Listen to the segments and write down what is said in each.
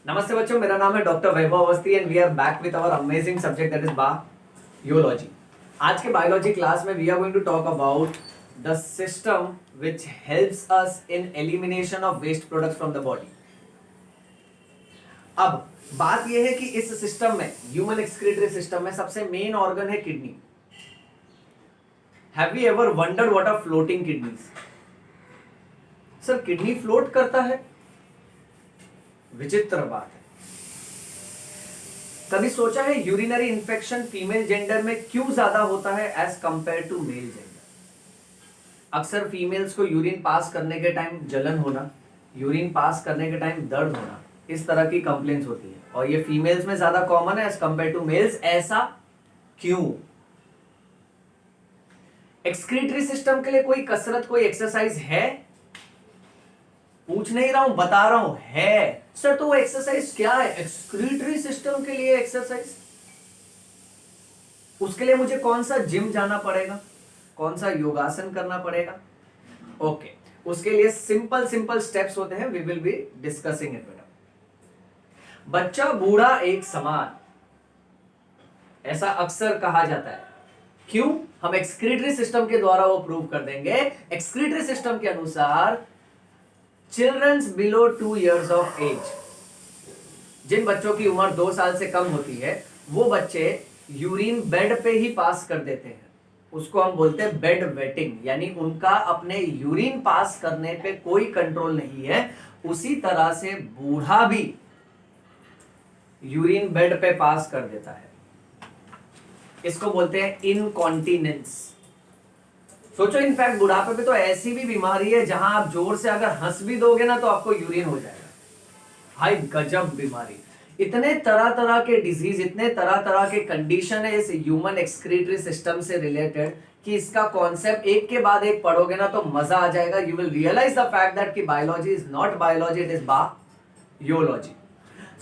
नमस्ते बच्चों, मेरा नाम है doctor Vaibhav Awasthi and we are back with our amazing subject that is biology. आज के बायोलॉजी क्लास में we are going to talk about the system which helps us in elimination of waste products from the body. अब बात यह है कि इस system में, ह्यूमन एक्सक्रीटरी सिस्टम में, सबसे मेन ऑर्गन है kidney. Have you ever wondered what are floating kidneys? Sir, kidney float करता है? विचित्र बात है। कभी सोचा है यूरिनरी इंफेक्शन फीमेल जेंडर में क्यों ज्यादा होता है as compare to male gender? अक्सर फीमेल्स को यूरिन पास करने के टाइम जलन होना, यूरिन पास करने के टाइम दर्द होना, इस तरह की कंप्लेंट्स होती है और ये फीमेल्स में ज्यादा कॉमन है एज कंपेयर टू मेल्स। ऐसा क्यों? एक्सक्रीटरी सिस्टम के लिए कोई कसरत, कोई एक्सरसाइज है? पूछ नहीं रहा हूं, बता रहा हूं, है। सर, तो वो एक्सरसाइज क्या है? एक्सक्रीटरी सिस्टम के लिए एक्सरसाइज, उसके लिए मुझे कौन सा जिम जाना पड़ेगा, कौन सा योगासन करना पड़ेगा? ओके, उसके लिए सिंपल सिंपल स्टेप्स होते हैं, we will be discussing it. बेटा, बच्चा बूढ़ा एक समान, ऐसा अक्सर कहा जाता है। क्यों? हम एक्सक्रीटरी सिस्टम के द्वारा वो प्रूव कर देंगे। एक्सक्रीटरी सिस्टम के अनुसार children's below 2 years of age, जिन बच्चों की उम्र 2 साल से कम होती है, वो बच्चे यूरिन बेड पे ही पास कर देते हैं। उसको हम बोलते हैं बेड वेटिंग, यानी उनका अपने यूरिन पास करने पे कोई कंट्रोल नहीं है। उसी तरह से बूढ़ा भी यूरिन बेड पे पास कर देता है। इसको बोलते हैं इनकॉन्टिनेंस। सोचो, इनफैक्ट बुढ़ापे पे तो ऐसी भी बीमारी है जहां आप जोर से अगर हंस भी दोगे ना तो आपको यूरिन हो जाएगा। हाय गजब बीमारी। इतने तरह तरह के डिजीज, इतने तरह तरह के कंडीशन है इस ह्यूमन एक्सक्रीटरी सिस्टम से रिलेटेड कि इसका कॉन्सेप्ट एक के बाद एक पढ़ोगे ना तो मजा आ जाएगा। You will realize the fact that कि biology is not biology, it is biology.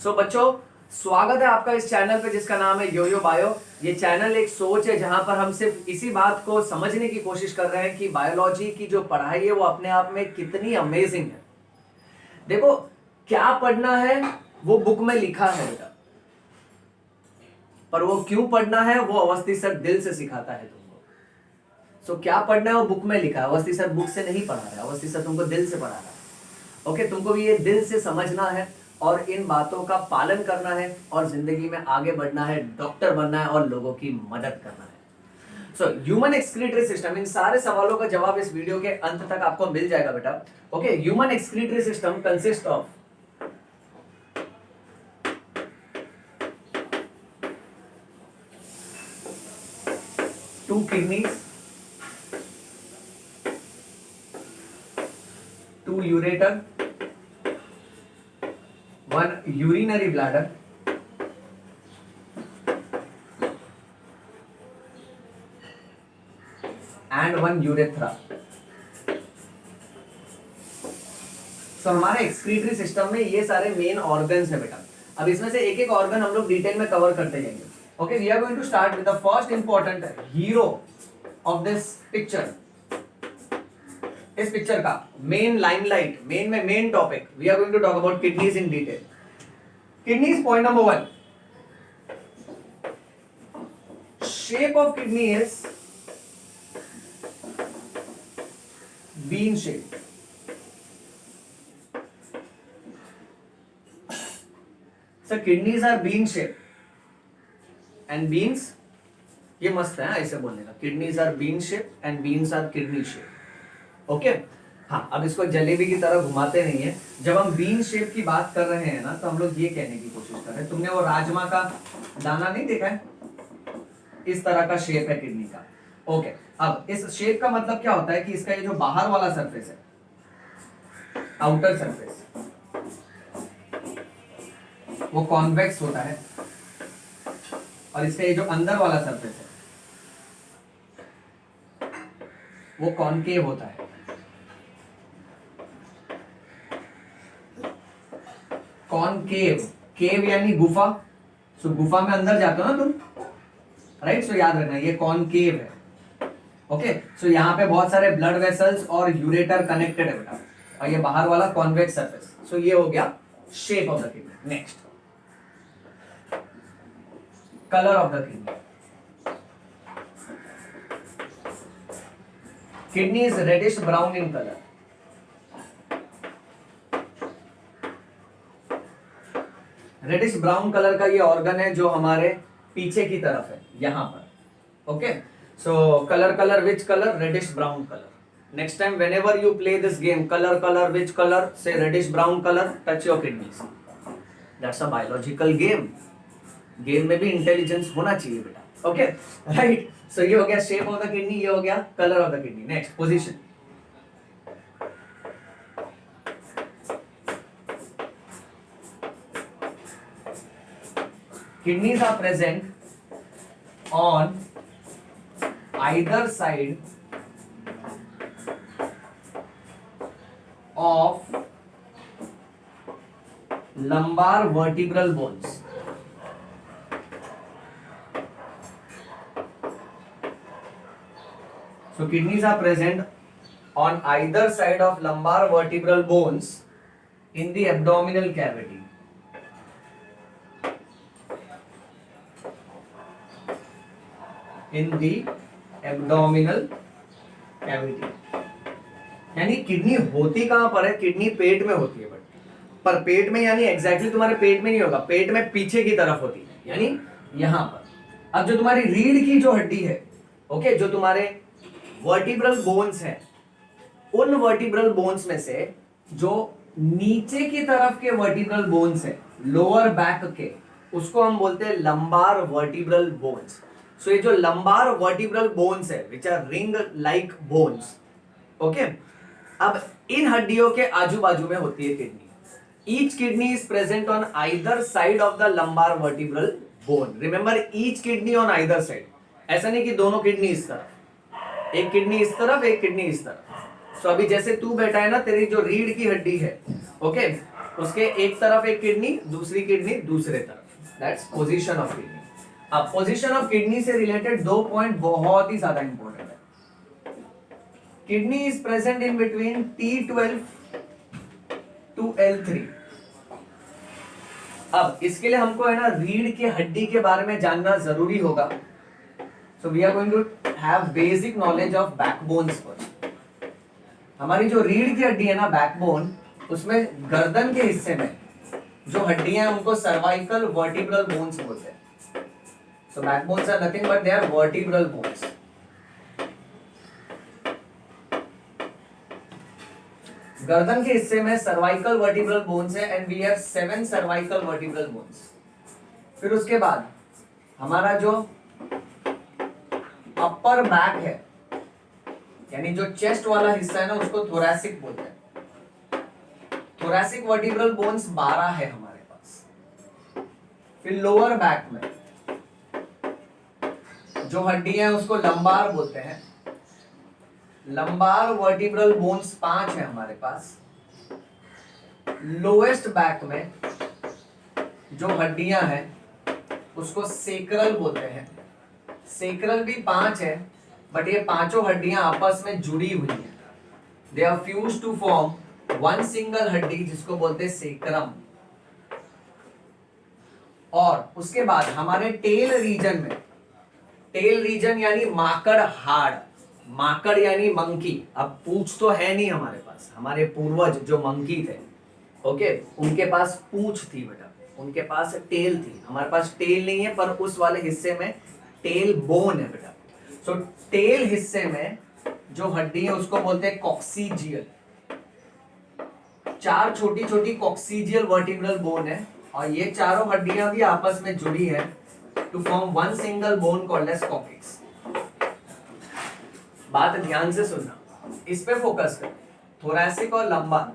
So बच्चों, स्वागत है आपका इस चैनल पे जिसका नाम है यो यो बायो। ये चैनल एक सोच है जहां पर हम सिर्फ इसी बात को समझने की कोशिश कर रहे हैं कि बायोलॉजी की जो पढ़ाई है वो अपने आप में कितनी अमेजिंग है। देखो, क्या पढ़ना है वो बुक में लिखा है बेटा, पर वो क्यों पढ़ना है वो अवस्थी सर दिल से सिखाता है तुमको। सो क्या पढ़ना है वो बुक में लिखा है, अवस्थी सर बुक से नहीं पढ़ा रहा है, अवस्थी सर तुमको दिल से पढ़ा रहा है। ओके, तुमको भी ये दिल से समझना है और इन बातों का पालन करना है और जिंदगी में आगे बढ़ना है, डॉक्टर बनना है और लोगों की मदद करना है। सो ह्यूमन एक्सक्रीटरी सिस्टम, इन सारे सवालों का जवाब इस वीडियो के अंत तक आपको मिल जाएगा बेटा। Okay, human excretory system consist of two kidneys, 2 ureter, 1 urinary bladder, and 1 urethra। सो हमारे एक्सक्रीटरी सिस्टम में ये सारे मेन ऑर्गन्स है बेटा। अब इसमें से एक एक ऑर्गन हम लोग डिटेल में कवर करते जाएंगे। Okay, we are going to start with the first important hero of this picture. इस पिक्चर का main limelight, main topic, we are going to talk about kidneys in detail. Kidneys, point number 1, shape of kidney is bean shape. Sir, kidneys are bean shape and beans, ये मस्त है ऐसे बोलने का, kidneys are bean shape and beans are kidney shape. Okay, हाँ, अब इसको जलेबी की तरह घुमाते नहीं है। जब हम बीन शेप की बात कर रहे हैं ना तो हम लोग ये कहने की कोशिश कर रहे हैं, तुमने वो राजमा का दाना नहीं देखा है? इस तरह का शेप है किडनी का। ओके, अब इस शेप का मतलब क्या होता है कि इसका ये जो बाहर वाला सरफेस है, आउटर सरफेस, वो कॉन्वेक्स होता है और इसका ये जो अंदर वाला सरफेस है वो कॉनकेव होता है। कॉनकेव, केव यानी गुफा। सो गुफा में अंदर जाते हो ना तुम, राइट? सो याद रखना ये कॉनकेव है। ओके, सो यहाँ पे बहुत सारे ब्लड वेसल्स और यूरेटर कनेक्टेड है बेटा, और ये बाहर वाला कॉन्वेक्स सरफेस। सो ये हो गया shape of the kidney. Next, colour of the kidney. Kidney is reddish brown in colour. Reddish brown colour का ये ऑर्गन है जो हमारे पीछे की तरफ है, यहां पर। Okay, so colour colour which colour, reddish brown colour. Next time whenever you play this game, color which color, say reddish brown color, touch your kidneys. That's a biological game. Game में भी intelligence होना चाहिए बेटा। Okay, right. सो ये हो गया shape of the kidney, ये हो गया colour of the kidney. Next, position. Kidneys are present on either side of lumbar vertebral bones. So kidneys are present on either side of lumbar vertebral bones in the abdominal cavity. In the abdominal cavity. यानी kidney होती कहां पर है? Kidney पेट में होती है, पर पेट में यानी एग्जैक्टली तुम्हारे पेट में नहीं होगा, पेट में पीछे की तरफ होती है, यानी यहां पर। अब जो तुम्हारी रीढ़ की जो हड्डी है, ओके, जो तुम्हारे वर्टिब्रल बोन्स हैं, उन वर्टिब्रल बोन्स में से जो नीचे की तरफ के वर्टिब्रल बोन्स हैं, लोअर बैक के, उसको हम बोलते हैं लंबार वर्टिब्रल बोन्स। सो ये जो लंबार वर्टिब्रल बोन्स है, which R ring like bones, okay. अब इन हड्डियों के आजू बाजू में होती है kidney. Each kidney is present on either side of the lumbar vertebral bone. Remember, each kidney on either side. ऐसा नहीं कि दोनों किडनी इस तरफ, एक किडनी इस तरफ, एक किडनी इस तरफ। सो अभी जैसे तू बैठा है ना, तेरी जो रीढ़ की हड्डी है, ओके, उसके एक तरफ एक किडनी, दूसरी किडनी दूसरे तरफ। That's position of kidney. अब पोजीशन ऑफ किडनी से रिलेटेड 2 पॉइंट बहुत ही ज्यादा इंपॉर्टेंट है। Kidney is present in between T12 to L3। अब इसके लिए हमको है ना रीढ़ की हड्डी के बारे में जानना जरूरी होगा। So we are going to have basic knowledge of backbones first. हमारी जो रीढ़ की हड्डी है ना, बैकबोन, उसमें गर्दन के हिस्से में जो हड्डियां हैं उनको सर्वाइकल वर्टिब्रल बोन्स बोलते हैं। So backbones are nothing but they are vertebral bones. गर्दन के हिस्से में सर्वाइकल वर्टिब्रल बोन्स है and we have 7 cervical vertebral bones. फिर उसके बाद हमारा जो अपर बैक है, यानी जो चेस्ट वाला हिस्सा है ना, उसको थोरैसिक बोलते हैं। थोरैसिक वर्टिब्रल बोन्स 12 है हमारे पास। फिर लोअर बैक में जो हड्डियां हैं उसको लंबार बोलते हैं। लंबार वर्टिब्रल बोन्स 5 है हमारे पास। लोएस्ट बैक में जो हड्डियां हैं उसको सेक्रल बोलते हैं। सेक्रल भी 5 है, बट ये पांचों हड्डियां आपस में जुड़ी हुई हैं। They are fused to form one single हड्डी जिसको बोलते हैं सेक्रम। और उसके बाद हमारे टेल रीजन में, टेल रीजन यानी माकड़ हाड़, माकड़ यानी मंकी। अब पूंछ तो है नहीं हमारे पास, हमारे पूर्वज जो मंकी थे, ओके, उनके पास पूंछ थी बेटा, उनके पास टेल थी। हमारे पास टेल नहीं है, पर उस वाले हिस्से में टेल बोन है बेटा। सो टेल हिस्से में जो हड्डी है उसको बोलते हैं कॉक्सीजियल। 4 छोटी छोटी कॉक्सीजियल वर्टिब्रल बोन है और ये चारों हड्डियां भी आपस में जुड़ी है to form one single bone called as coccyx। बात ध्यान से सुनना, इस पे फोकस कर, थोरैसिक और लंबार।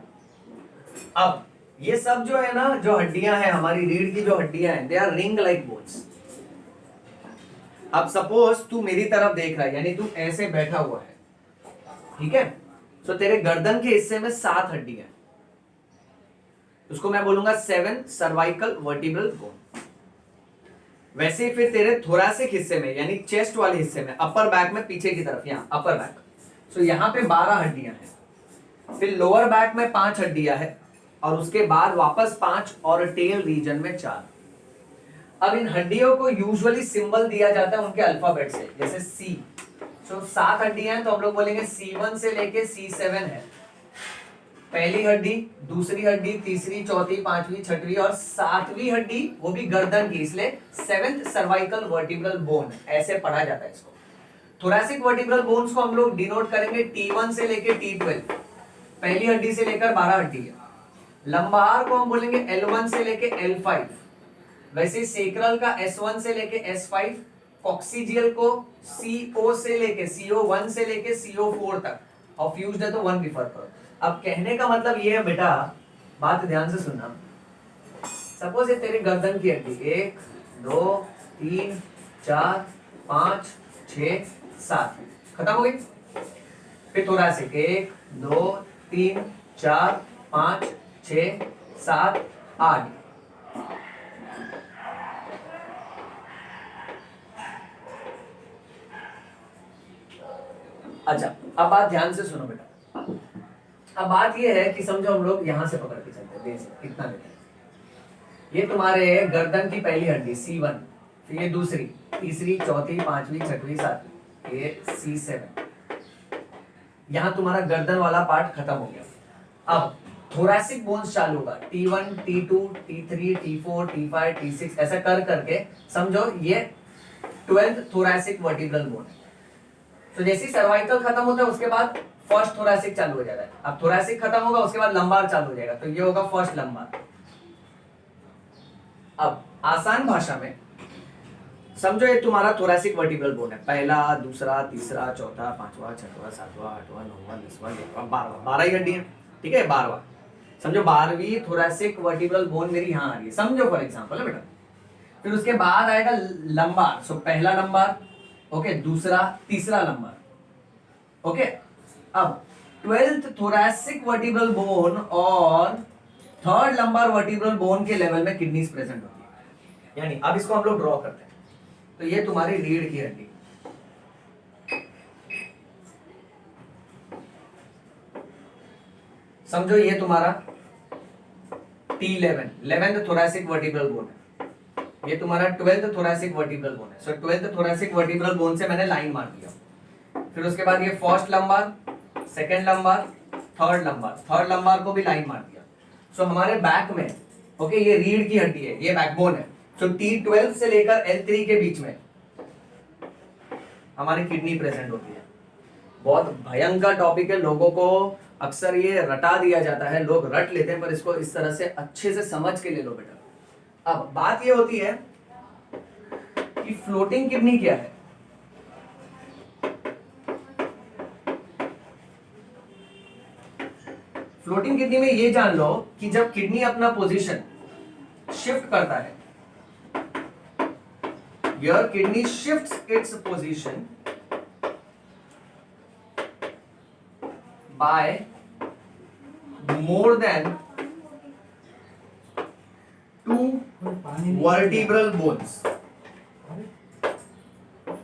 अब ये सब जो है ना, जो हड्डियां हैं हमारी रीढ़ की, जो हड्डियां हैं, they R ring like bones. अब सपोज तू मेरी तरफ देख रहा है, यानी तू ऐसे बैठा हुआ है, ठीक है। सो तेरे गर्दन के हिस्से में 7 हड्डियां, उसको मैं बोलूंगा 7 सर्वाइकल वर्टिब्रल बोन। वैसे ही फिर तेरे थोरैसिक हिस्से में, यानी चेस्ट वाले हिस्से में, अपर बैक में पीछे की तरफ, यहाँ अपर बैक, सो यहाँ पे 12 हड्डियां हैं। फिर लोअर बैक में 5 हड्डियां हैं और उसके बाद वापस 5 और टेल रीजन में 4। अब इन हड्डियों को यूजुअली सिंबल दिया जाता है उनके अल्फाबेट से, जैसे सी। तो 7 हड्डियां हैं तो हम लोग बोलेंगे C1 से लेके C7 है। पहली हड्डी, दूसरी हड्डी, तीसरी, चौथी, पांचवी, छठवीं और 7वीं हड्डी, वो भी गर्दन की, इसलिए 7th सर्वाइकल वर्टिब्रल बोन ऐसे पढ़ा जाता है इसको। थोरैसिक वर्टिब्रल बोन्स को हम लोग डिनोट करेंगे T1 से लेके T12, पहली हड्डी से लेकर 12 हड्डी है। लंबार को हम बोलेंगे L1 से लेके L5, वैसे सेक्रल का S1 से लेके S5, कॉक्सिजियल को CO से लेके CO1 से लेके CO4 तक, और फ्यूज्ड है तो 1 रिफर करो। अब कहने का मतलब ये है बेटा, बात ध्यान से सुनना। सपोज ये तेरे गर्दन की हड्डी 1 2 3 4 5 6 7 खत्म हो गई। फिर थोरैसिक 1 2 3 4 5 6 7 8। अच्छा, अब बात ध्यान से सुनो बेटा। अब बात ये है कि समझो हम लोग यहां से पकड़ के चलते हैं, बेसिक कितना लेते हैं। ये तुम्हारे गर्दन की पहली हड्डी C1, फिर ये दूसरी, तीसरी, चौथी, पांचवी, छठवीं, सातवीं, ये C7। यहां तुम्हारा गर्दन वाला पार्ट खत्म हो गया। अब थोरैसिक बोन्स चालू होगा, T1, T2, T3, T4, T5, T6 ऐसा कर करके समझो ये 12th थोरैसिक वर्टिब्रल बोन है। तो जैसे सर्वाइकल खत्म होता है उसके बाद फर्स्ट थोरैसिक चालू हो जाता है। अब थोरैसिक खत्म होगा उसके बाद लंबार चालू हो जाएगा, तो ये होगा फर्स्ट लंबार। अब आसान भाषा में समझो ये तुम्हारा थोरैसिक वर्टिब्रल बोन है, पहला, दूसरा, तीसरा, चौथा, पांचवा, छठवां, सातवां, आठवां, नौवां, 10वां, 11वां, 12वां, 12 ही हड्डी है, ठीक है। 12वां समझो, 12वीं थोरैसिक वर्टिब्रल बोन मेरी यहां आ रही है, समझो फॉर एग्जांपल है बेटा। फिर उसके बाद आएगा लंबार, सो पहला लंबार, ओके, दूसरा, तीसरा लंबार, ओके। अब 12th थोरैसिक वर्टिब्रल बोन और 3rd लंबार वर्टिब्रल बोन के लेवल में किडनीज प्रेजेंट होती है। यानी अब इसको हम लोग ड्रॉ करते हैं, तो ये तुम्हारी रीढ़ की हड्डी, समझो ये तुम्हारा T11, 11th thoracic vertebral bone है। ये तुम्हारा 12th थोरैसिक वर्टिब्रल बोन है। सो 12th थोरैसिक वर्टिब्रल बोन से मैंने लाइन मार दिया। फिर उसके बाद ये first lumbar, second lumbar, third lumbar, third lumbar को भी लाइन मार दिया। सो हमारे बैक में, ओके, ये रीढ़ की हड्डी है, ये बैकबोन है। सो T12 से लेकर L3 के बीच में हमारी किडनी प्रेजेंट होती है। बहुत भयंकर टॉपिक है, लोगों को अक्सर ये रटा दिया जाता है, लोग रट लेते हैं, पर इसको इस तरह से अच्छे से समझ के ले लो बेटा। अब बात ये होती है कि फ्लोटिंग किडनी क्या है। फ्लोटिंग किडनी में ये जान लो कि जब किडनी अपना पोजीशन शिफ्ट करता है, your kidney shifts its position by more than 2 vertebral bones.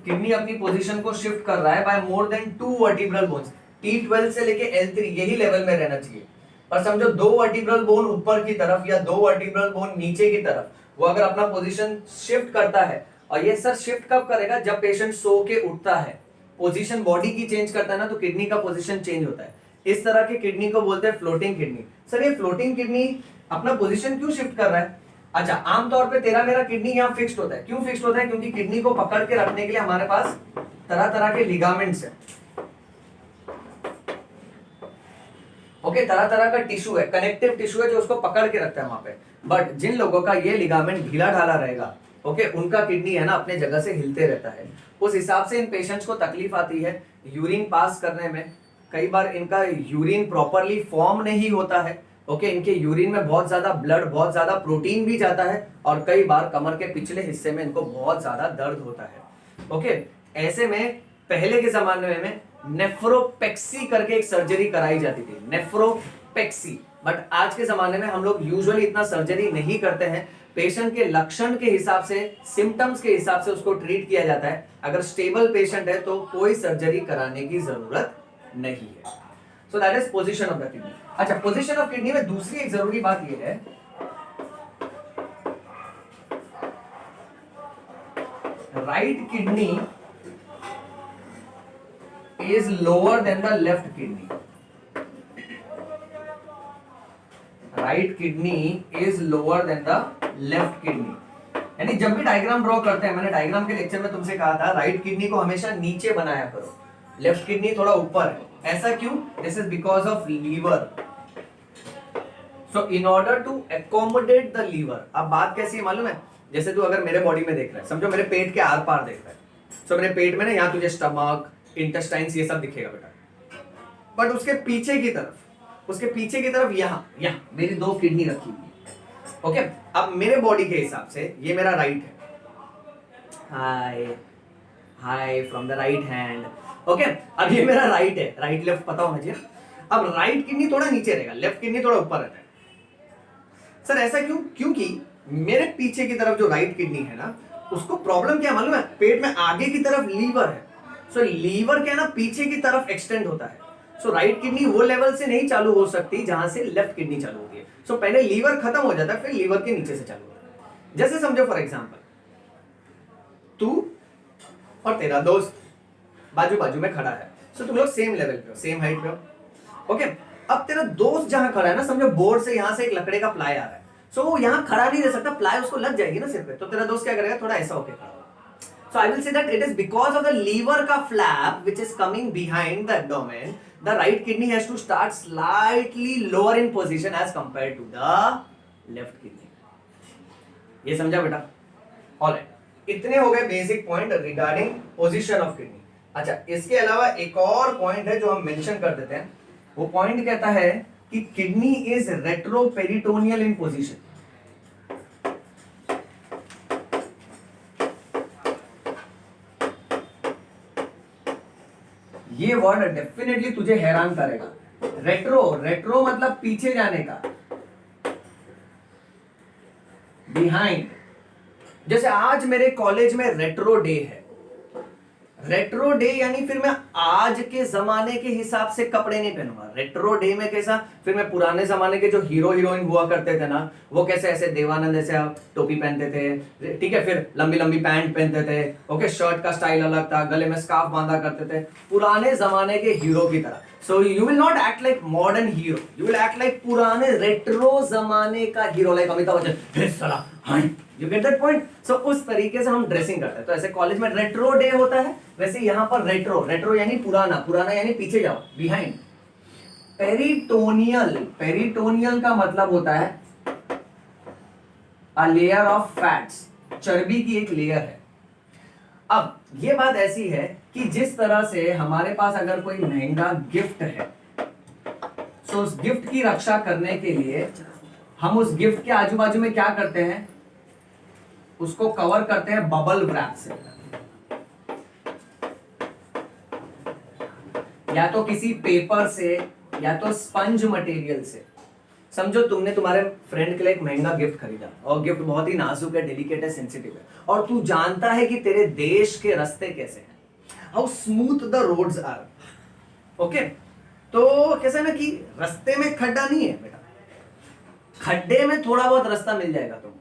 Kidney अपनी पोजीशन को शिफ्ट कर रहा है by more than 2 vertebral bones. T12 से लेके L3 यही लेवल में रहना चाहिए, पर समझो 2 वर्टिब्रल बोन ऊपर की तरफ या 2 वर्टिब्रल बोन नीचे की तरफ, वो अगर अपना पोजीशन शिफ्ट करता है, और ये सर शिफ्ट कब करेगा, जब पेशेंट सो के उठता है, पोजीशन बॉडी की चेंज करता है ना, तो किडनी का पोजीशन चेंज होता है। इस तरह की किडनी को बोलते हैं फ्लोटिंग किडनी। सर ये फ्लोटिंग किडनी अपना पोजीशन क्यों शिफ्ट कर रहा है? अच्छा, आमतौर पे तेरा मेरा किडनी यहाँ फिक्स्ड होता है। क्यों फिक्स्ड होता है? क्योंकि किडनी को पकड़ के रखने के लिए हमारे पास तरह तरह के लिगामेंट्स है, ओके, तरह तरह का टिश्यू है, कनेक्टिव टिश्यू है जो उसको पकड़ के रखता है वहां पे। बट जिन लोगों का ये लिगामेंट ढीला ढाला रहेगा, ओके, उनका किडनी है ना अपने जगह से हिलते रहता है। उस हिसाब से इन पेशेंट्स को तकलीफ आती है यूरिन पास करने में। कई बार इनका यूरिन प्रॉपरली फॉर्म नहीं होता है, ओके, इनके यूरिन में बहुत ज्यादा ब्लड, बहुत ज्यादा प्रोटीन भी जाता है, और कई बार कमर के पिछले हिस्से में इनको बहुत ज्यादा दर्द होता है, ओके। ऐसे में पहले के जमाने में नेफ्रोपेक्सी करके एक सर्जरी कराई जाती थी, नेफ्रोपेक्सी। बट आज के जमाने में हम लोग यूजुअली इतना सर्जरी नहीं करते हैं। पेशेंट के लक्षण के हिसाब से, सिम्टम्स के हिसाब से उसको ट्रीट किया जाता है। अगर स्टेबल पेशेंट है तो कोई सर्जरी कराने की जरूरत नहीं है। So that is position of the kidney. अच्छा, पोजीशन ऑफ किडनी में दूसरी एक जरूरी बात यह है, right kidney is lower than the left kidney. Right kidney is lower than the left kidney. यानी जब भी डायग्राम ड्रॉ करते हैं, मैंने डायग्राम के लेक्चर में तुमसे कहा था राइट किडनी को हमेशा नीचे बनाया करो, लेफ्ट किडनी थोड़ा ऊपर है। ऐसा क्यों? This is because of liver. So in order to accommodate the liver, अब बात कैसी है मालूम है? जैसे तू अगर मेरे बॉडी में देख रहा है, समझो मेरे पेट के आर पार देख रहा है, सो मेरे पेट में ना यहाँ तुझे स्टमक, इंटेस्टाइन्स ये सब दिखेगा बेटा, बट उसके पीछे की तरफ यहाँ मेरी 2 किडनी रखी हुई है। ओके, अब मेरे बॉडी के हिसाब से ये मेरा राइट है, हाय from the right hand. Okay, अब ये मेरा राइट है, राइट लेफ्ट पता होना चाहिए। अब राइट किडनी थोड़ा नीचे रहेगा, लेफ्ट किडनी थोड़ा ऊपर रहता है। सर ऐसा क्यों? क्योंकि मेरे पीछे की तरफ जो राइट किडनी है ना, उसको प्रॉब्लम क्या मालूम है? पेट में आगे की तरफ लीवर है। सो लीवर क्या ना पीछे की तरफ एक्सटेंड होता है। सो राइट किडनी वो लेवल से नहीं चालू हो सकती जहां से लेफ्ट किडनी चालू होती है। सो पहले लीवर खत्म हो जाता है, फिर लीवर के नीचे से चालू होता है। जैसे समझो फॉर एग्जांपल, तू और तेरा दोस्त बाजू बाजू में खड़ा है। सो तुम लोग सेम लेवल पे हो, सेम हाइट पे हो। ओके, अब तेरा दोस्त जहां खड़ा है ना, समझो बोर्ड से यहां से एक लकड़े का प्लाई आ रहा है। सो वो यहां खड़ा नहीं रह सकता, प्लाई उसको लग जाएगी ना सिर पे, तो तेरा दोस्त क्या करेगा? थोड़ा ऐसा होके खड़ा होगा। So I will say that it is because of the lever का flap which is coming behind the abdomen, the right kidney has to start slightly lower in position as compared to the left kidney. ये समझा बेटा? Alright, इतने हो गए basic point regarding position of kidney. अच्छा, इसके अलावा एक और पॉइंट है जो हम मेंशन कर देते हैं। वो पॉइंट कहता है कि kidney is retroperitoneal in position. ये वर्ड डेफिनेटली तुझे हैरान करेगा। रेट्रो मतलब पीछे जाने का, बिहाइंड। जैसे आज मेरे कॉलेज में रेट्रो डे है। रेट्रो डे यानी फिर मैं आज के जमाने के हिसाब से कपड़े नहीं पहनूंगा। रेट्रो डे में कैसा? फिर मैं पुराने जमाने के जो हीरो हीरोइन हुआ करते थे ना, वो कैसे ऐसे देवानंद ऐसे टोपी पहनते थे, ठीक है, फिर लंबी लंबी पैंट पहनते थे। ओके, शर्ट का स्टाइल अलग था, गले में स्कार्फ बांधा करते थे, पुराने जमाने के हीरो की तरह। So you will not act like modern hero, you will act like पुराने रेट्रो जमाने का hero, like Amitabh Bachchan. You get that point? So उस तरीके से हम ड्रेसिंग करते हैं। तो ऐसे कॉलेज में रेट्रो डे होता है, वैसे यहाँ पर रेट्रो यानी पुराना यानी पीछे जाओ, बिहाइंड। पेरिटोनियल का मतलब होता है अ लेयर ऑफ फैट्स, चर्बी की एक लेयर है। अब ये बात ऐसी है कि जिस तरह से हमारे पास अगर कोई महंगा गिफ्ट है, तो उस गिफ्ट की रक्षा करने के लिए हम उस गिफ्ट के आजू बाजू में क्या करते हैं? उसको कवर करते हैं बबल रैप से, या तो किसी पेपर से या तो स्पंज मटेरियल से। समझो तुमने तुम्हारे फ्रेंड के लिए एक महंगा गिफ्ट खरीदा, और गिफ्ट बहुत ही नाजुक है, डेलिकेट है, सेंसिटिव है, और तू जानता है कि तेरे देश के रास्ते कैसे हैं, how smooth the roads are. Okay, तो कैसा है ना कि रास्ते में खड्डा नहीं है बेटा, खड्डे में थोड़ा बहुत रास्ता मिल जाएगा तुमको,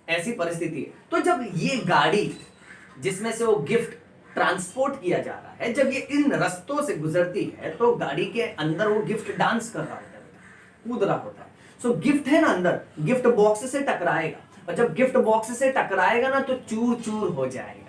ऐसी परिस्थिति है। तो जब ये गाड़ी जिसमें से वो गिफ्ट ट्रांसपोर्ट किया जा रहा है, जब ये इन रास्तों से गुजरती है, तो गाड़ी के अंदर वो गिफ्ट डांस कर रहा होता है, कूद रहा होता है। सो गिफ्ट है ना अंदर, गिफ्ट बॉक्स से टकराएगा, और जब गिफ्ट बॉक्स से टकराएगा ना तो चूर चूर हो जाएगा।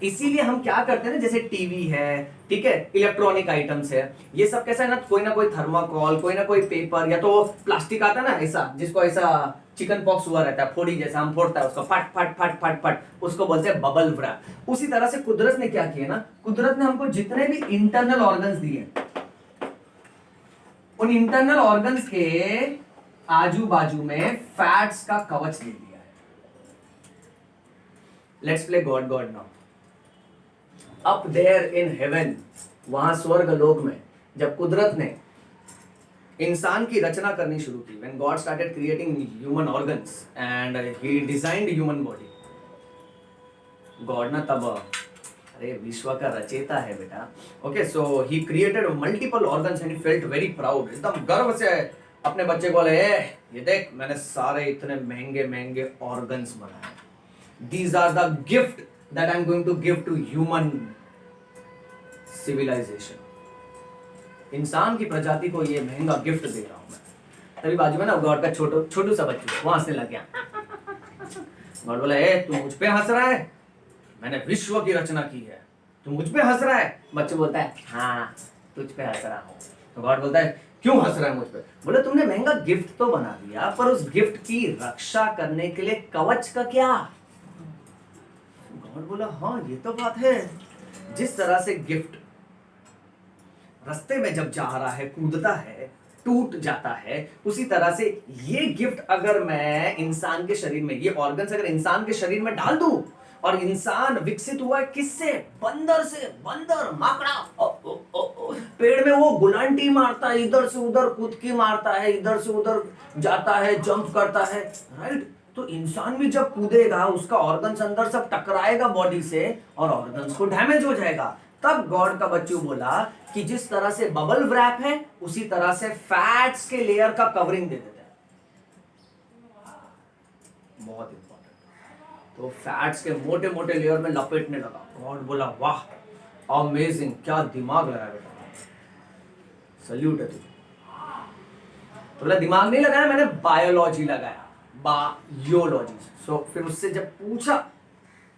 इसीलिए हम क्या करते हैं ना, जैसे टीवी है, ठीक है, इलेक्ट्रॉनिक आइटम्स है, ये सब कैसा है ना कोई थर्माकोल, कोई ना कोई पेपर, या तो प्लास्टिक आता है ना ऐसा, जिसको ऐसा चिकन पॉक्स हुआ रहता है, फोड़ी जैसा हम फोड़ता है उसको, फट फट फट फट फट, उसको बोलते हैं बबल रैप। उसी तरह से कुदरत ने क्या किया ना, कुदरत ने हमको जितने भी इंटरनल ऑर्गन्स दिए, उन इंटरनल ऑर्गन्स के आजू बाजू में फैट्स का कवच दे दिया है। Let's play God God now. Up there in heaven, वहां स्वर्ग लोक में जब कुदरत ने इंसान की रचना करनी शुरू की, when God started creating human organs and he designed human body, God ना तब अरे विश्व का रचेता है बेटा। Okay, so he created multiple organs and he felt very proud, एकदम गर्व से अपने बच्चे को बोले, ये देख मैंने सारे इतने महंगे महंगे ऑर्गन्स बनाए, these are the gift that I am going to give to human civilisation. इंसान की प्रजाति को ये महंगा गिफ्ट दे रहा हूं मैं। तभी बाजू में ना गॉड का छोटू सा बच्चू वो हंसने लग गया। गॉड बोला, तू मुझ पे हंस रहा है, मैंने विश्व की रचना की है, तू मुझ पे हंस रहा है। बच्चू बोलता है, हाँ तुझ पे हंस रहा हूं। तो गॉड बोलता है, क्यों हंस रहा है मुझ पे? बोले, तुमने महंगा गिफ्ट तो बना दिया, पर उस गिफ्ट की रक्षा करने के लिए कवच का क्या? गॉड बोला, हाँ ये तो बात है। जिस तरह से गिफ्ट रास्ते में जब जा रहा है, कूदता है, टूट जाता है, उसी तरह से ये गिफ्ट अगर मैं इंसान के शरीर में, ये ऑर्गन्स अगर इंसान के शरीर में डाल दूं, और इंसान विकसित हुआ है किससे? बंदर से। बंदर माकड़ा पेड़ में वो गुलांटी मारता है, इधर से उधर कूदकी मारता है, इधर से उधर जाता है, जंप करता है, राइट? तो इंसान भी जब कूदेगा, उसका ऑर्गन्स अंदर सब टकराएगा बॉडी से और ऑर्गन्स को डैमेज हो जाएगा। तब गॉड का बच्चू बोला कि जिस तरह से बबल व्रैप है, उसी तरह से फैट्स के लेयर का कवरिंग दे देते हैं। बहुत इंपॉर्टेंट। तो फैट्स के मोटे मोटे लेयर में लपेटने लगा। गॉड बोला, वाह अमेजिंग, क्या दिमाग लगाया बेटा, सल्यूट है तुझे। तो बोला, दिमाग नहीं लगाया मैंने, बायोलॉजी लगाया, बायोलॉजी। सो फिर उससे जब पूछा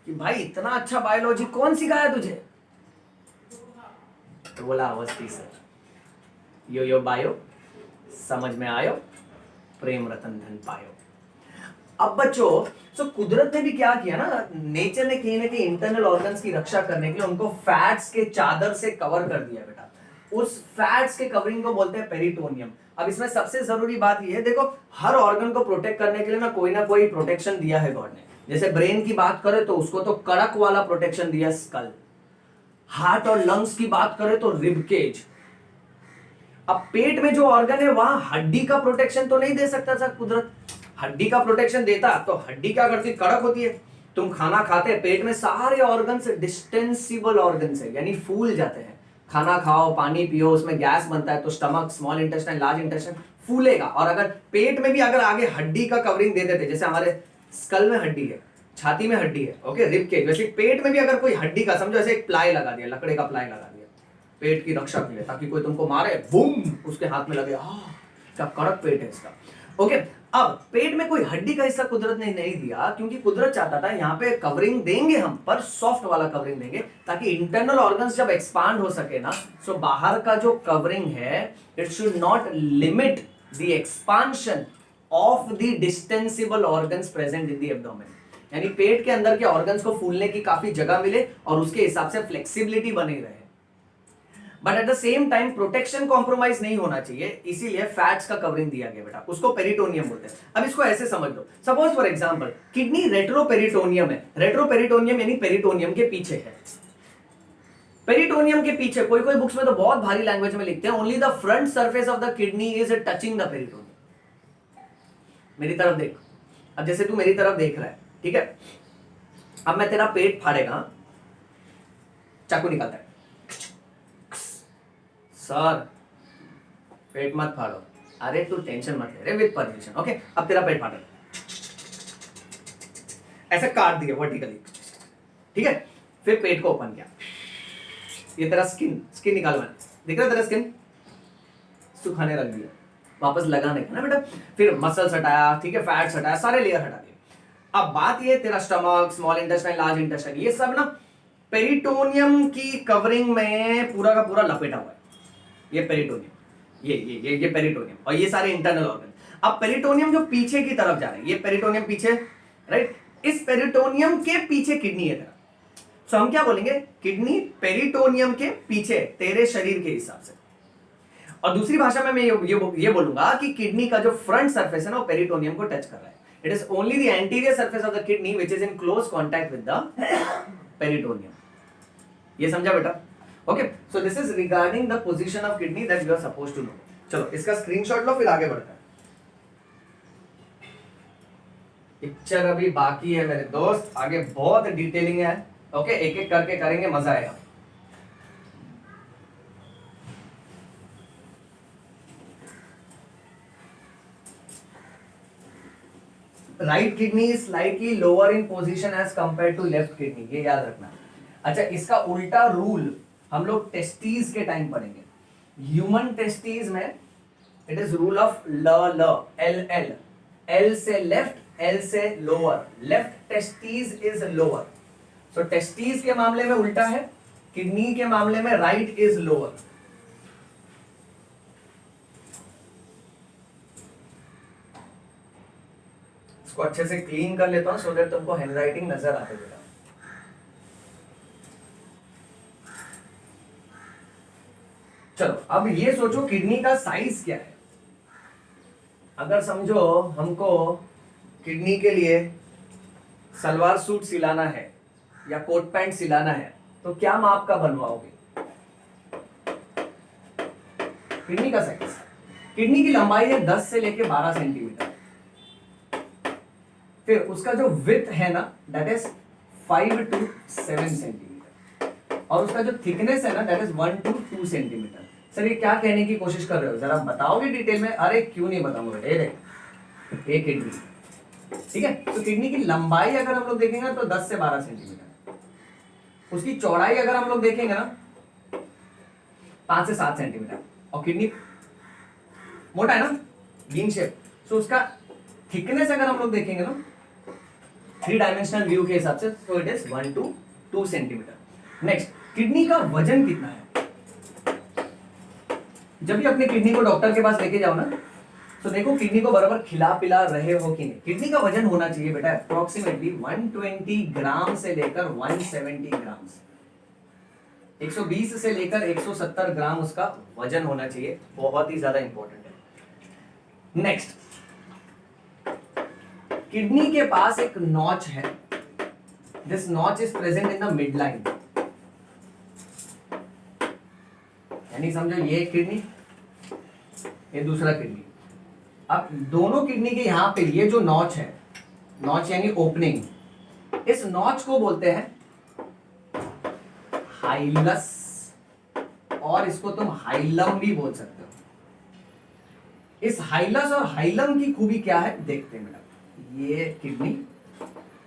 कि भाई इतना अच्छा बायोलॉजी कौन सिखाया तुझे? तो बोला, अवस्थी सर, यो बायो, समझ में आयो, प्रेम रतन धन पायो। अब बच्चों, सो कुदरत ने भी क्या किया ना, नेचर ने कहीं ना कहीं इंटरनल ऑर्गन्स की रक्षा करने के लिए उनको फैट्स के चादर से कवर कर दिया बेटा। उस फैट्स के कवरिंग को बोलते हैं पेरिटोनियम। अब इसमें सबसे जरूरी बात यह है, देखो हर ऑर्गन को प्रोटेक्ट करने के लिए ना कोई प्रोटेक्शन दिया है गॉड ने। जैसे ब्रेन की बात करें तो उसको तो कड़क वाला प्रोटेक्शन दिया, स्कल। हार्ट और लंग्स की बात करें तो रिब केज। अब पेट में जो ऑर्गन है वहां हड्डी का प्रोटेक्शन तो नहीं दे सकता था कुदरत। हड्डी का प्रोटेक्शन देता तो हड्डी क्या करती, कड़क होती है। तुम खाना खाते, पेट में सारे ऑर्गन्स डिस्टेंसिबल ऑर्गन्स है, यानी फूल जाते हैं। खाना खाओ, पानी पियो, उसमें गैस बनता है तो stomach, small intestine, large intestine फूलेगा। और अगर पेट में भी अगर आगे हड्डी का कवरिंग दे देते, जैसे हमारे स्कल में हड्डी है, छाती में हड्डी है, ओके, रिब केज, वैसे पेट में भी अगर कोई हड्डी का, समझो ऐसे एक प्लाई लगा दिया, लकड़े का प्लाई लगा दिया पेट की रक्षा के लिए, ताकि कोई तुमको मारे, बूम, उसके हाथ में लगे, क्या कड़क पेट है इसका। ओके, अब पेट में कोई हड्डी का हिस्सा कुदरत ने नहीं दिया, क्योंकि कुदरत चाहता था यहाँ पे कवरिंग देंगे हम, पर सॉफ्ट वाला कवरिंग देंगे, ताकि इंटरनल ऑर्गन्स जब एक्सपांड हो सके ना, सो बाहर का जो कवरिंग है, it should not limit the expansion of the distensible organs present in the abdomen. यानी पेट के अंदर के ऑर्गन्स को फूलने की काफी जगह मिले और उसके हिसाब से फ्लेक्सिबिलिटी बनी रहे, but at the same time protection compromise नहीं होना चाहिए, इसीलिए फैट्स का कवरिंग दिया गया बेटा। उसको पेरिटोनियम बोलते हैं। अब इसको ऐसे समझ लो, suppose for example kidney retroperitoneum है। रेट्रोपेरिटोनियम यानी पेरिटोनियम के पीछे है। पेरिटोनियम के पीछे कोई बुक्स में तो बहुत भारी लैंग्वेज में लिखते हैं, only the front surface of the kidney is touching the peritoneum. मेरी तरफ देख, अब जैसे तू मेरी तरफ देख रहा है, ठीक है, अब मैं तेरा पेट फाड़ेगा, चाकू निकालता है, सर पेट मत फाड़ो, अरे तू टेंशन मत ले रे, विद परमिशन, ओके। अब तेरा पेट फाड़ा, ऐसे काट दिया वर्टिकली, ठीक है, फिर पेट को ओपन किया, ये तेरा स्किन निकाल, मैंने दिख रहा है तेरा स्किन, सुखाने रख दिया, वापस लगाने का ना बेटा, फिर मसल्स हटाया, ठीक है, फैट्स हटाया, सारे लेयर हटा दिए। अब बात ये, तेरा stomach, small intestine, large intestine, ये सब ना पेरिटोनियम की कवरिंग में पूरा का पूरा लपेटा हुआ है। ये पेरिटोनियम, ये पेरिटोनियम, और ये सारे इंटरनल ऑर्गन। अब पेरिटोनियम जो पीछे की तरफ जा रहे हैं, ये पेरिटोनियम पीछे, राइट, इस पेरिटोनियम के पीछे किडनी है तेरा। सो हम क्या बोलेंगे, किडनी पेरिटोनियम के पीछे तेरे शरीर के हिसाब से। और दूसरी भाषा में मैं ये बोलूंगा कि किडनी का जो फ्रंट सरफेस है ना, वो पेरिटोनियम को टच कर रहा है। It is only the anterior surface of the kidney which is in close contact with the peritoneum. ये समझा बेटा? Okay, so this is regarding the position of kidney that you are supposed to know. चलो इसका screenshot लो, फिर आगे बढ़ते हैं। Picture अभी बाकी है मेरे दोस्त, आगे बहुत डिटेलिंग है, ओके, एक एक करके करेंगे, मजा आएगा। Right kidney is slightly lower in position as compare to left kidney, ये याद रखना। अच्छा, इसका उल्टा रूल हम लोग टेस्टीज के टाइम पढ़ेंगे। ह्यूमन टेस्टीज में it is rule of L L L L, L से लेफ्ट, एल से lower, left testes is lower. So testes के मामले में उल्टा है, किडनी के मामले में राइट इज लोअर। इसको अच्छे से क्लीन कर लेता हूं सो दैट तुमको हैंडराइटिंग नजर आते बेटा। चलो अब ये सोचो किडनी का साइज क्या है। अगर समझो हमको किडनी के लिए सलवार सूट सिलाना है या कोट पैंट सिलाना है तो क्या माप का बनवाओगे? किडनी का साइज, किडनी की लंबाई है 10 से लेके 12 सेंटीमीटर। फिर उसका जो विड्थ है ना दैट इज 5 to 7 सेंटीमीटर, और उसका जो थिकनेस है ना that is 1 to 2 centimetre. Sir ये क्या कहने की कोशिश कर रहे हो, जरा बताओगे डिटेल में? अरे क्यों नहीं बताऊंगा, ये किडनी, ठीक है। तो किडनी की लंबाई अगर हम लोग देखेंगे तो 10 से 12 सेंटीमीटर, उसकी चौड़ाई अगर हम लोग देखेंगे ना 5 से 7 सेंटीमीटर, और किडनी मोटा है ना, बीन शेप। सो उसका थिकनेस अगर हम लोग देखेंगे ना 3 डायमेंशनल व्यू के हिसाब से तो it is 1 to 2 centimetre. Next, kidney का वजन कितना है? जब भी अपने किडनी को डॉक्टर के पास लेके जाओ ना तो देखो किडनी को बराबर खिला पिला रहे हो कि नहीं। किडनी का वजन होना चाहिए बेटा अप्रोक्सीमेटली 120 ग्राम से लेकर 170 ग्राम, 120 से लेकर 170 ग्राम उसका वजन होना चाहिए, बहुत ही ज्यादा इंपॉर्टेंट है। नेक्स्ट, किडनी के पास एक नॉच है, this notch is present in the mid line, यानी समझो ये किडनी, ये दूसरा किडनी। अब दोनों किडनी के यहां पे ये जो नॉच है, नॉच यानी ओपनिंग, इस नॉच को बोलते हैं हाइलस, और इसको तुम हाइलम भी बोल सकते हो। इस हाइलस और हाइलम की खूबी क्या है देखते हैं मैडम। ये किडनी,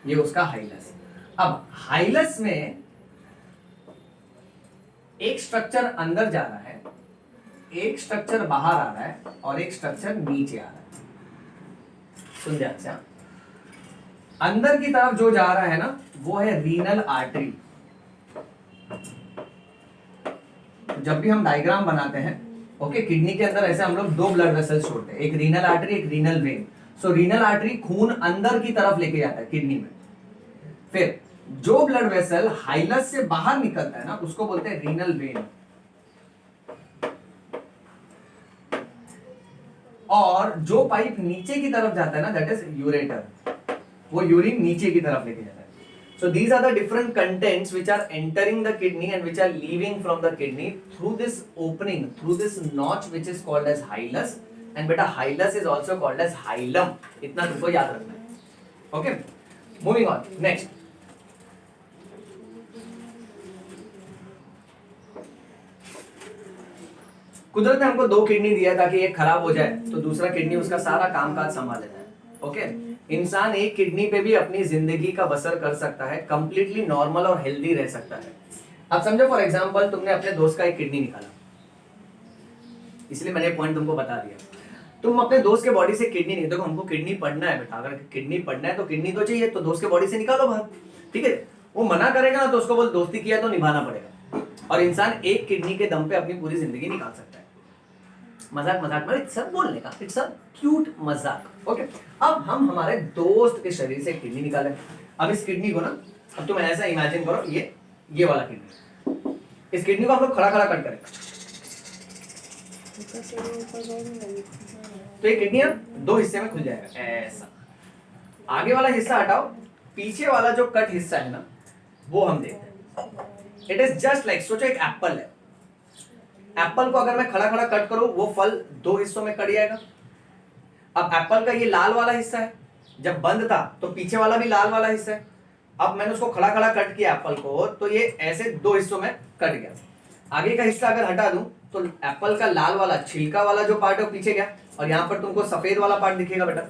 ये उसका हाइलस। अब हाइलस में एक स्ट्रक्चर अंदर जा रहा है, एक स्ट्रक्चर बाहर आ रहा है, और एक स्ट्रक्चर नीचे आ रहा है। सुन ध्यान से, अंदर की तरफ जो जा रहा है ना वो है रीनल आर्टरी। जब भी हम डायग्राम बनाते हैं, ओके, किडनी के अंदर ऐसे हम लोग 2 ब्लड वेसल्स छोड़ते हैं, एक रीनल आर्टरी, एक रीनल वेन। सो रीनल आर्टरी खून अंदर की तरफ लेके जाता है किडनी में। फिर जो ब्लड वेसल हाइलस से बाहर निकलता है ना उसको बोलते हैं रीनल वेन, और जो पाइप नीचे की तरफ जाता है ना दैट इज यूरेटर, वो यूरिन नीचे की तरफ लेके जाता है। So these are the different contents which are entering the kidney and which are leaving from the kidney through this opening, through this notch which is called as hilus, and beta hilus is also called as hilum. इतना तुमको याद रखना है। Okay, moving on. Next. कुदरत ने हमको 2 kidney दिया ताकि एक खराब हो जाए तो दूसरा किडनी उसका सारा कामकाज संभाल लेता है। ओके, इंसान एक किडनी पे भी अपनी जिंदगी का बसर कर सकता है, कंप्लीटली नॉर्मल और हेल्दी रह सकता है। अब समझो फॉर एग्जांपल तुमने अपने दोस्त का एक किडनी निकाला, इसलिए मैंने पॉइंट तुमको बता दिया। तुम अपने दोस्त के बॉडी से किडनी नहीं, देखो हमको किडनी पढ़ना है बेटा, अगर किडनी पढ़ना है तो किडनी तो चाहिए, तो दोस्त के बॉडी से निकालो बाहर, ठीक है। वो मना करेगा ना तो उसको बोल दोस्ती किया तो निभाना पड़ेगा, और इंसान एक किडनी के दम पे अपनी पूरी जिंदगी निकाल सकता है। मजाक मजाक में सब बोलने का, इट्स अ क्यूट मजाक। ओके, अब हम हमारे दोस्त के शरीर से किडनी निकाले। अब इस किडनी को ना, अब तुम ऐसा इमेजिन करो, ये वाला किडनी, इस किडनी को हम लोग खड़ा खड़ा कट करें तो ये किडनी अब 2 हिस्से में खुल जाएगा ऐसा। आगे वाला हिस्सा हटाओ, पीछे वाला जो कट हिस्सा है ना वो हम देखते हैं। इट इज जस्ट लाइक, सोचो एक एप्पल है, एप्पल को अगर मैं खड़ा खड़ा कट करूं वो फल 2 हिस्सों में कट जाएगा। अब एप्पल का ये लाल वाला हिस्सा है, जब बंद था तो पीछे वाला भी लाल वाला हिस्सा है, अब मैंने उसको खड़ा खड़ा कट किया एप्पल को, तो ये ऐसे दो हिस्सों में कट गया। आगे का हिस्सा अगर हटा दूं तो एप्पल का लाल वाला छिलका वाला जो पार्ट है वो पीछे गया, और यहाँ पर तुमको सफेद वाला पार्ट दिखेगा बेटा।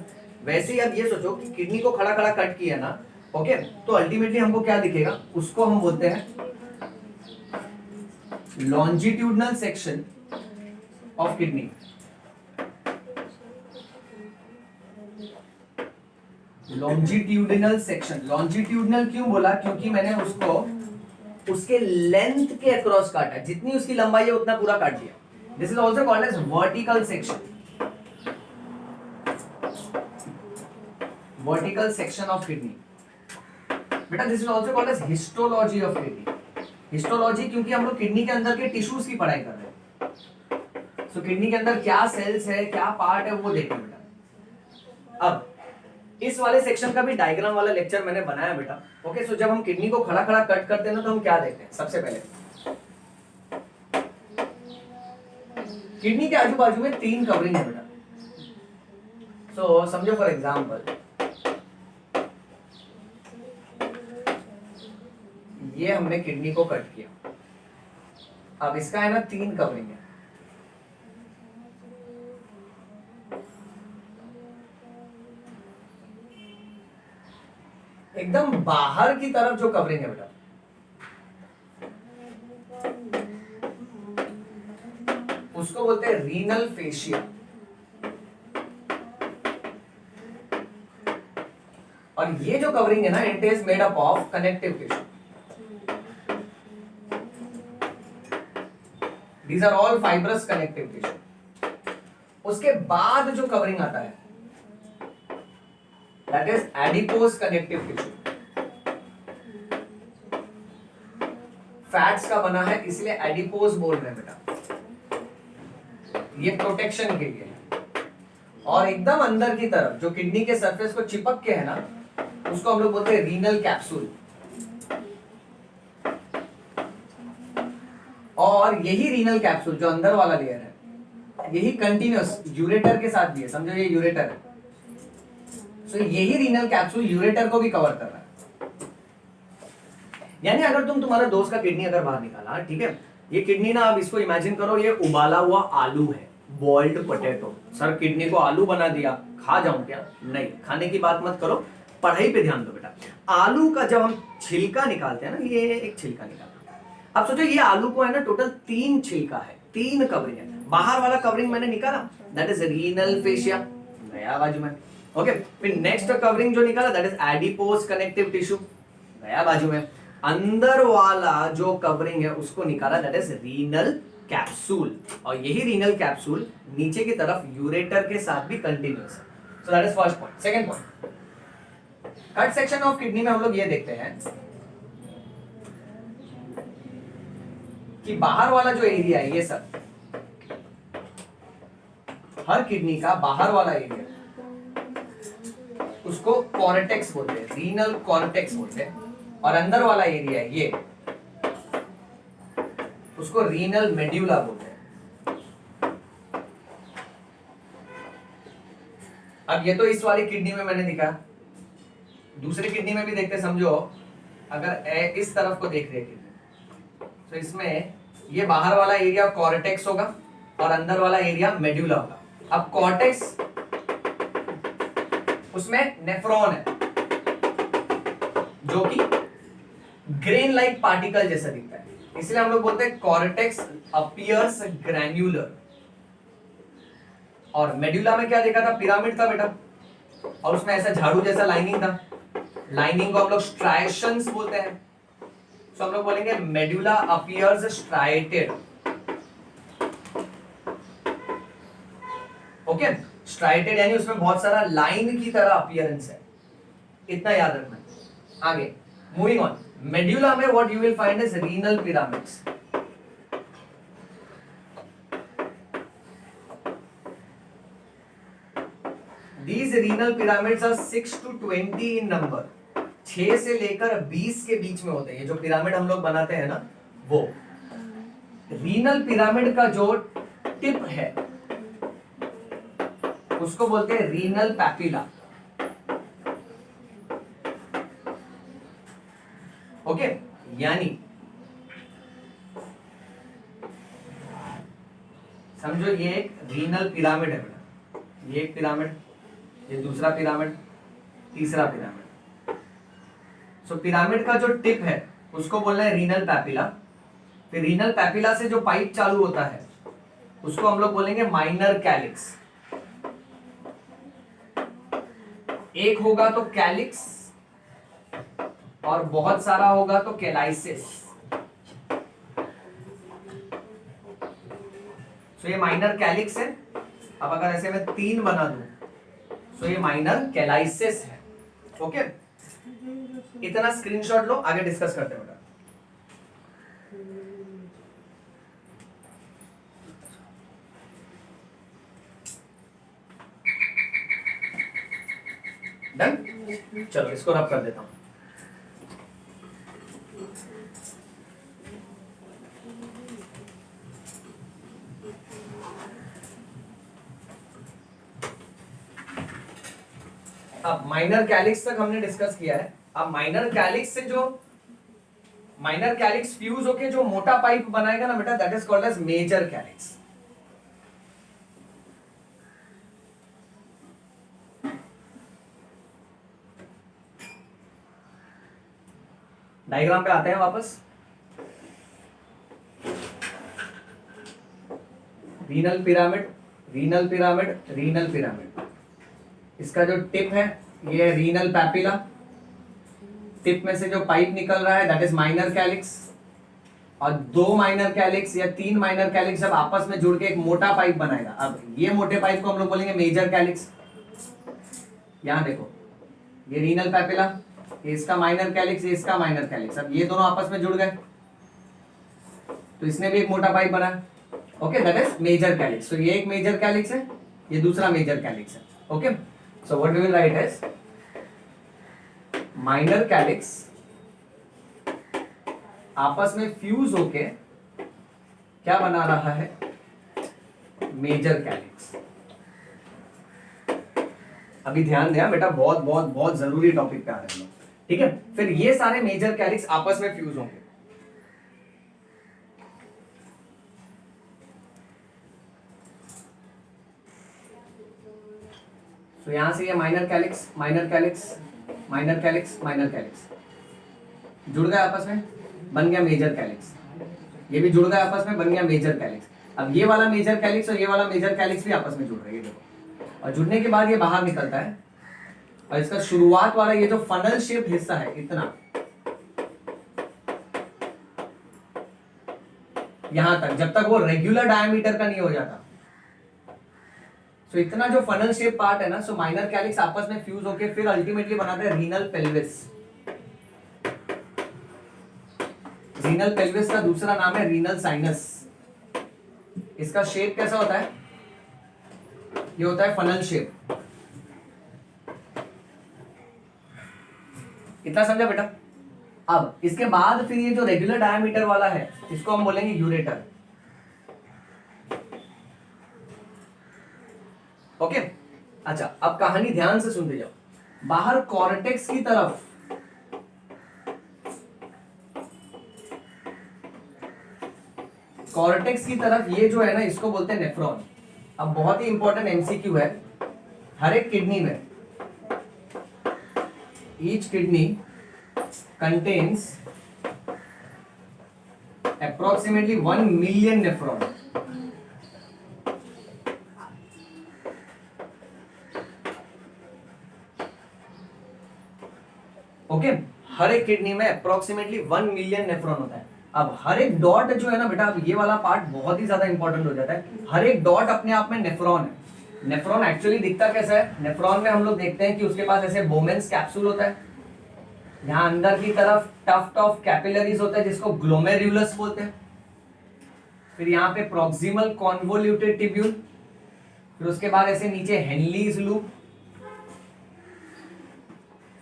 वैसे ही अब ये सोचो कि किडनी को खड़ा खड़ा कट किया ना, ओके, तो अल्टीमेटली हमको क्या दिखेगा, उसको हम बोलते हैं longitudinal section of kidney. Longitudinal section, longitudinal क्यों बोला, क्योंकि मैंने उसको उसके लेंथ के अक्रॉस काटा, जितनी उसकी लंबाई है उतना पूरा काट दिया। This is also called as vertical section, vertical section of kidney. बेटा this is also called as histology of kidney. Histology क्योंकि हम लोग किडनी के अंदर के टिश्यूज की पढ़ाई कर रहे हैं, सो किडनी के अंदर क्या सेल्स है, क्या पार्ट है, वो देखें बेटा। अब इस वाले सेक्शन का भी डायग्राम वाला लेक्चर मैंने बनाया बेटा। ओके, सो जब हम किडनी को खड़ा खड़ा कट करते हैं ना, तो हम क्या देखते हैं, सबसे पहले किडनी के आजू बाजू में 3 कवरिंग है बेटा। सो समझो फॉर एग्जांपल ये हमने किडनी को कट किया, अब इसका है ना 3 कवरिंग है। एकदम बाहर की तरफ जो कवरिंग है बेटा, उसको बोलते हैं रीनल फेशिया, और ये जो कवरिंग है ना, it is made up of connective tissue. These are all fibrous connective tissue. उसके बाद जो कवरिंग आता है that is adipose connective tissue. Fats का बना है इसलिए एडिपोज बोल रहे हैं बेटा, ये प्रोटेक्शन के लिए। और एकदम अंदर की तरफ जो किडनी के सरफेस को चिपक के है ना, उसको हम लोग बोलते हैं रीनल कैप्सूल। और यही रीनल कैप्सूल जो अंदर वाला लेयर है, यही कंटिन्यूअस यूरेटर के साथ भी है, समझो ये यूरेटर है। सो यही रीनल कैप्सूल यूरेटर को भी कवर कर रहा है। यानी अगर तुम्हारे दोस्त का किडनी अगर बाहर निकाला, ठीक है, ये किडनी ना, अब इसको इमेजिन करो ये उबाला हुआ आलू है, बॉइल्ड पोटैटो। सर किडनी को आलू बना दिया, खा जाऊं क्या? नहीं, खाने की बात मत करो, पढ़ाई पे ध्यान दो बेटा। आलू का जब हम छिलका निकालते हैं ना, ये एक छिलका निकालते हैं। अब सोचो ये आलू को है ना टोटल 3 छिलका है, 3 कवरिंग है। बाहर वाला कवरिंग मैंने निकाला, दैट इज रीनल फेशिया, गया बाजू में। ओके, फिर नेक्स्ट कवरिंग जो निकाला that is adipose connective tissue, गया बाजू में। अंदर वाला जो कवरिंग है उसको निकाला दैट इज रीनल कैप्सूल, और यही रीनल कैप्सूल नीचे की तरफ यूरेटर के साथ भी कंटिन्यूअस है। So that is first point. Second point, cut section of kidney में हम लोग ये देखते हैं कि बाहर वाला जो एरिया है, ये सब हर किडनी का बाहर वाला एरिया, उसको कॉर्टेक्स बोलते हैं, रीनल कॉर्टेक्स बोलते हैं। और अंदर वाला एरिया है ये, उसको रीनल मेड्यूला बोलते हैं। अब ये तो इस वाली किडनी में मैंने दिखा, दूसरी किडनी में भी देखते। समझो अगर इस तरफ को देख रहे किडनी, तो इसमें ये बाहर वाला एरिया कॉर्टेक्स होगा और अंदर वाला एरिया मेड्यूला होगा। अब कॉर्टेक्स, उसमें नेफ्रॉन है जो कि ग्रेन लाइक पार्टिकल जैसा दिखता है, इसलिए हम लोग बोलते हैं कॉर्टेक्स अपीयर्स ग्रैन्युलर। और मेड्यूला में क्या देखा था, पिरामिड था बेटा, और उसमें ऐसा झाड़ू जैसा लाइनिंग था। लाइनिंग को हम लोग स्ट्राइशंस बोलते हैं। तो हम लोग बोलेंगे medulla appears striated. Okay, striated यानी उसमें बहुत सारा लाइन की तरह अपीयरेंस है, इतना याद रखना। आगे मूविंग ऑन, मेड्यूला में what you will find is renal pyramids. These renal pyramids are 6 to 20 in number. 6 से लेकर 20 के बीच में होते हैं। ये जो पिरामिड हम लोग बनाते हैं ना, वो रीनल पिरामिड का जो टिप है उसको बोलते हैं रीनल पैपिला। ओके, यानी समझो ये एक रीनल पिरामिड है बेटा, ये एक पिरामिड, ये दूसरा पिरामिड, तीसरा पिरामिड। सो पिरामिड का जो टिप है उसको बोलना है रीनल पैपिला। फिर रीनल पैपिला से जो पाइप चालू होता है उसको हम लोग बोलेंगे माइनर कैलिक्स। एक होगा तो कैलिक्स और बहुत सारा होगा तो कैलाइसिस। सो ये माइनर कैलिक्स है। अब अगर ऐसे मैं 3 बना दूं सो ये माइनर कैलाइसिस है। ओके, इतना स्क्रीनशॉट लो, आगे डिस्कस करते हैं बेटा। डन, चलो इसको रब कर देता हूं। अब माइनर कैलिक्स तक हमने डिस्कस किया है। अब माइनर कैलिक्स से जो माइनर कैलिक्स फ्यूज होके जो मोटा पाइप बनाएगा ना बेटा, that is called as major calyx. Diagram पे आते हैं वापस। Renal pyramid, renal pyramid, renal pyramid. इसका जो टिप है ये है रीनल पैपिला। टिप में से जो पाइप निकल रहा है दैट इज माइनर कैलिक्स। और 2 माइनर कैलिक्स या 3 माइनर कैलिक्स जब आपस में जुड़ के एक मोटा पाइप बनाएगा, अब ये मोटे पाइप को हम लोग बोलेंगे मेजर कैलिक्स। यहां देखो, ये रीनल पैपिला, ये इसका माइनर कैलिक्स, ये इसका माइनर कैलिक्स। अब ये दोनों आपस में जुड़ गए तो इसने भी एक मोटा पाइप बना। Okay, that is major calyx. तो ये एक मेजर कैलिक्स है, ये दूसरा मेजर कैलिक्स है। Okay, so what we will write is minor calyx आपस में फ्यूज होके क्या बना रहा है, मेजर कैलिक्स। अभी ध्यान देना बेटा, बहुत बहुत बहुत जरूरी टॉपिक पे आ रहे हैं, ठीक है। फिर ये सारे मेजर कैलिक्स आपस में फ्यूज होंगे। तो यहां से ये minor calyx, minor calyx, minor calyx, minor calyx जुड़ गए आपस में, बन गया मेजर कैलिक्स। ये भी जुड़ गए आपस में, बन गया मेजर कैलिक्स। अब ये वाला मेजर कैलिक्स और ये वाला मेजर कैलिक्स भी आपस में जुड़ रहे हैं, देखो। और जुड़ने के बाद ये बाहर निकलता है और इसका शुरुआत वाला ये जो फनल शेप हिस्सा है, इतना यहां तक, जब तक वो रेगुलर डायमीटर का नहीं हो जाता। सो इतना जो फनल शेप पार्ट है ना, सो माइनर कैलिक्स आपस में फ्यूज होके फिर अल्टीमेटली बनाते हैं रीनल पेल्विस। रीनल पेल्विस का दूसरा नाम है रीनल साइनस। इसका शेप कैसा होता है, ये होता है फनल शेप। इतना समझा बेटा। अब इसके बाद फिर ये जो रेगुलर डायमीटर वाला है इसको हम बोलेंगे यूरेटर। ओके, अच्छा अब कहानी ध्यान से सुनते जाओ। बाहर कॉर्टेक्स की तरफ ये जो है ना, इसको बोलते हैं नेफ्रॉन। अब बहुत ही इंपॉर्टेंट एमसीक्यू है, हर एक किडनी में, each kidney contains approximately 1 million nephron. Okay, हर एक किडनी में अप्रोक्सीमेटली 1 मिलियन नेफ्रॉन होता है। अब हर एक डॉट जो है ना बेटा, अब ये वाला पार्ट बहुत ही ज्यादा इंपॉर्टेंट हो जाता है। हर एक डॉट अपने आप में नेफ्रॉन है। नेफ्रॉन एक्चुअली दिखता कैसा है, नेफ्रॉन में हम लोग देखते हैं कि उसके पास ऐसे बोमेन्स कैप्सूल होता है, यहां अंदर की तरफ टफ्ट ऑफ कैपिलरीज होता है जिसको ग्लोमेरुलस बोलते हैं। फिर यहाँ पे प्रॉक्सिमल कॉन्वोल्यूटेड ट्यूब्यूल, फिर उसके बाद ऐसे नीचे हेनलीज लूप,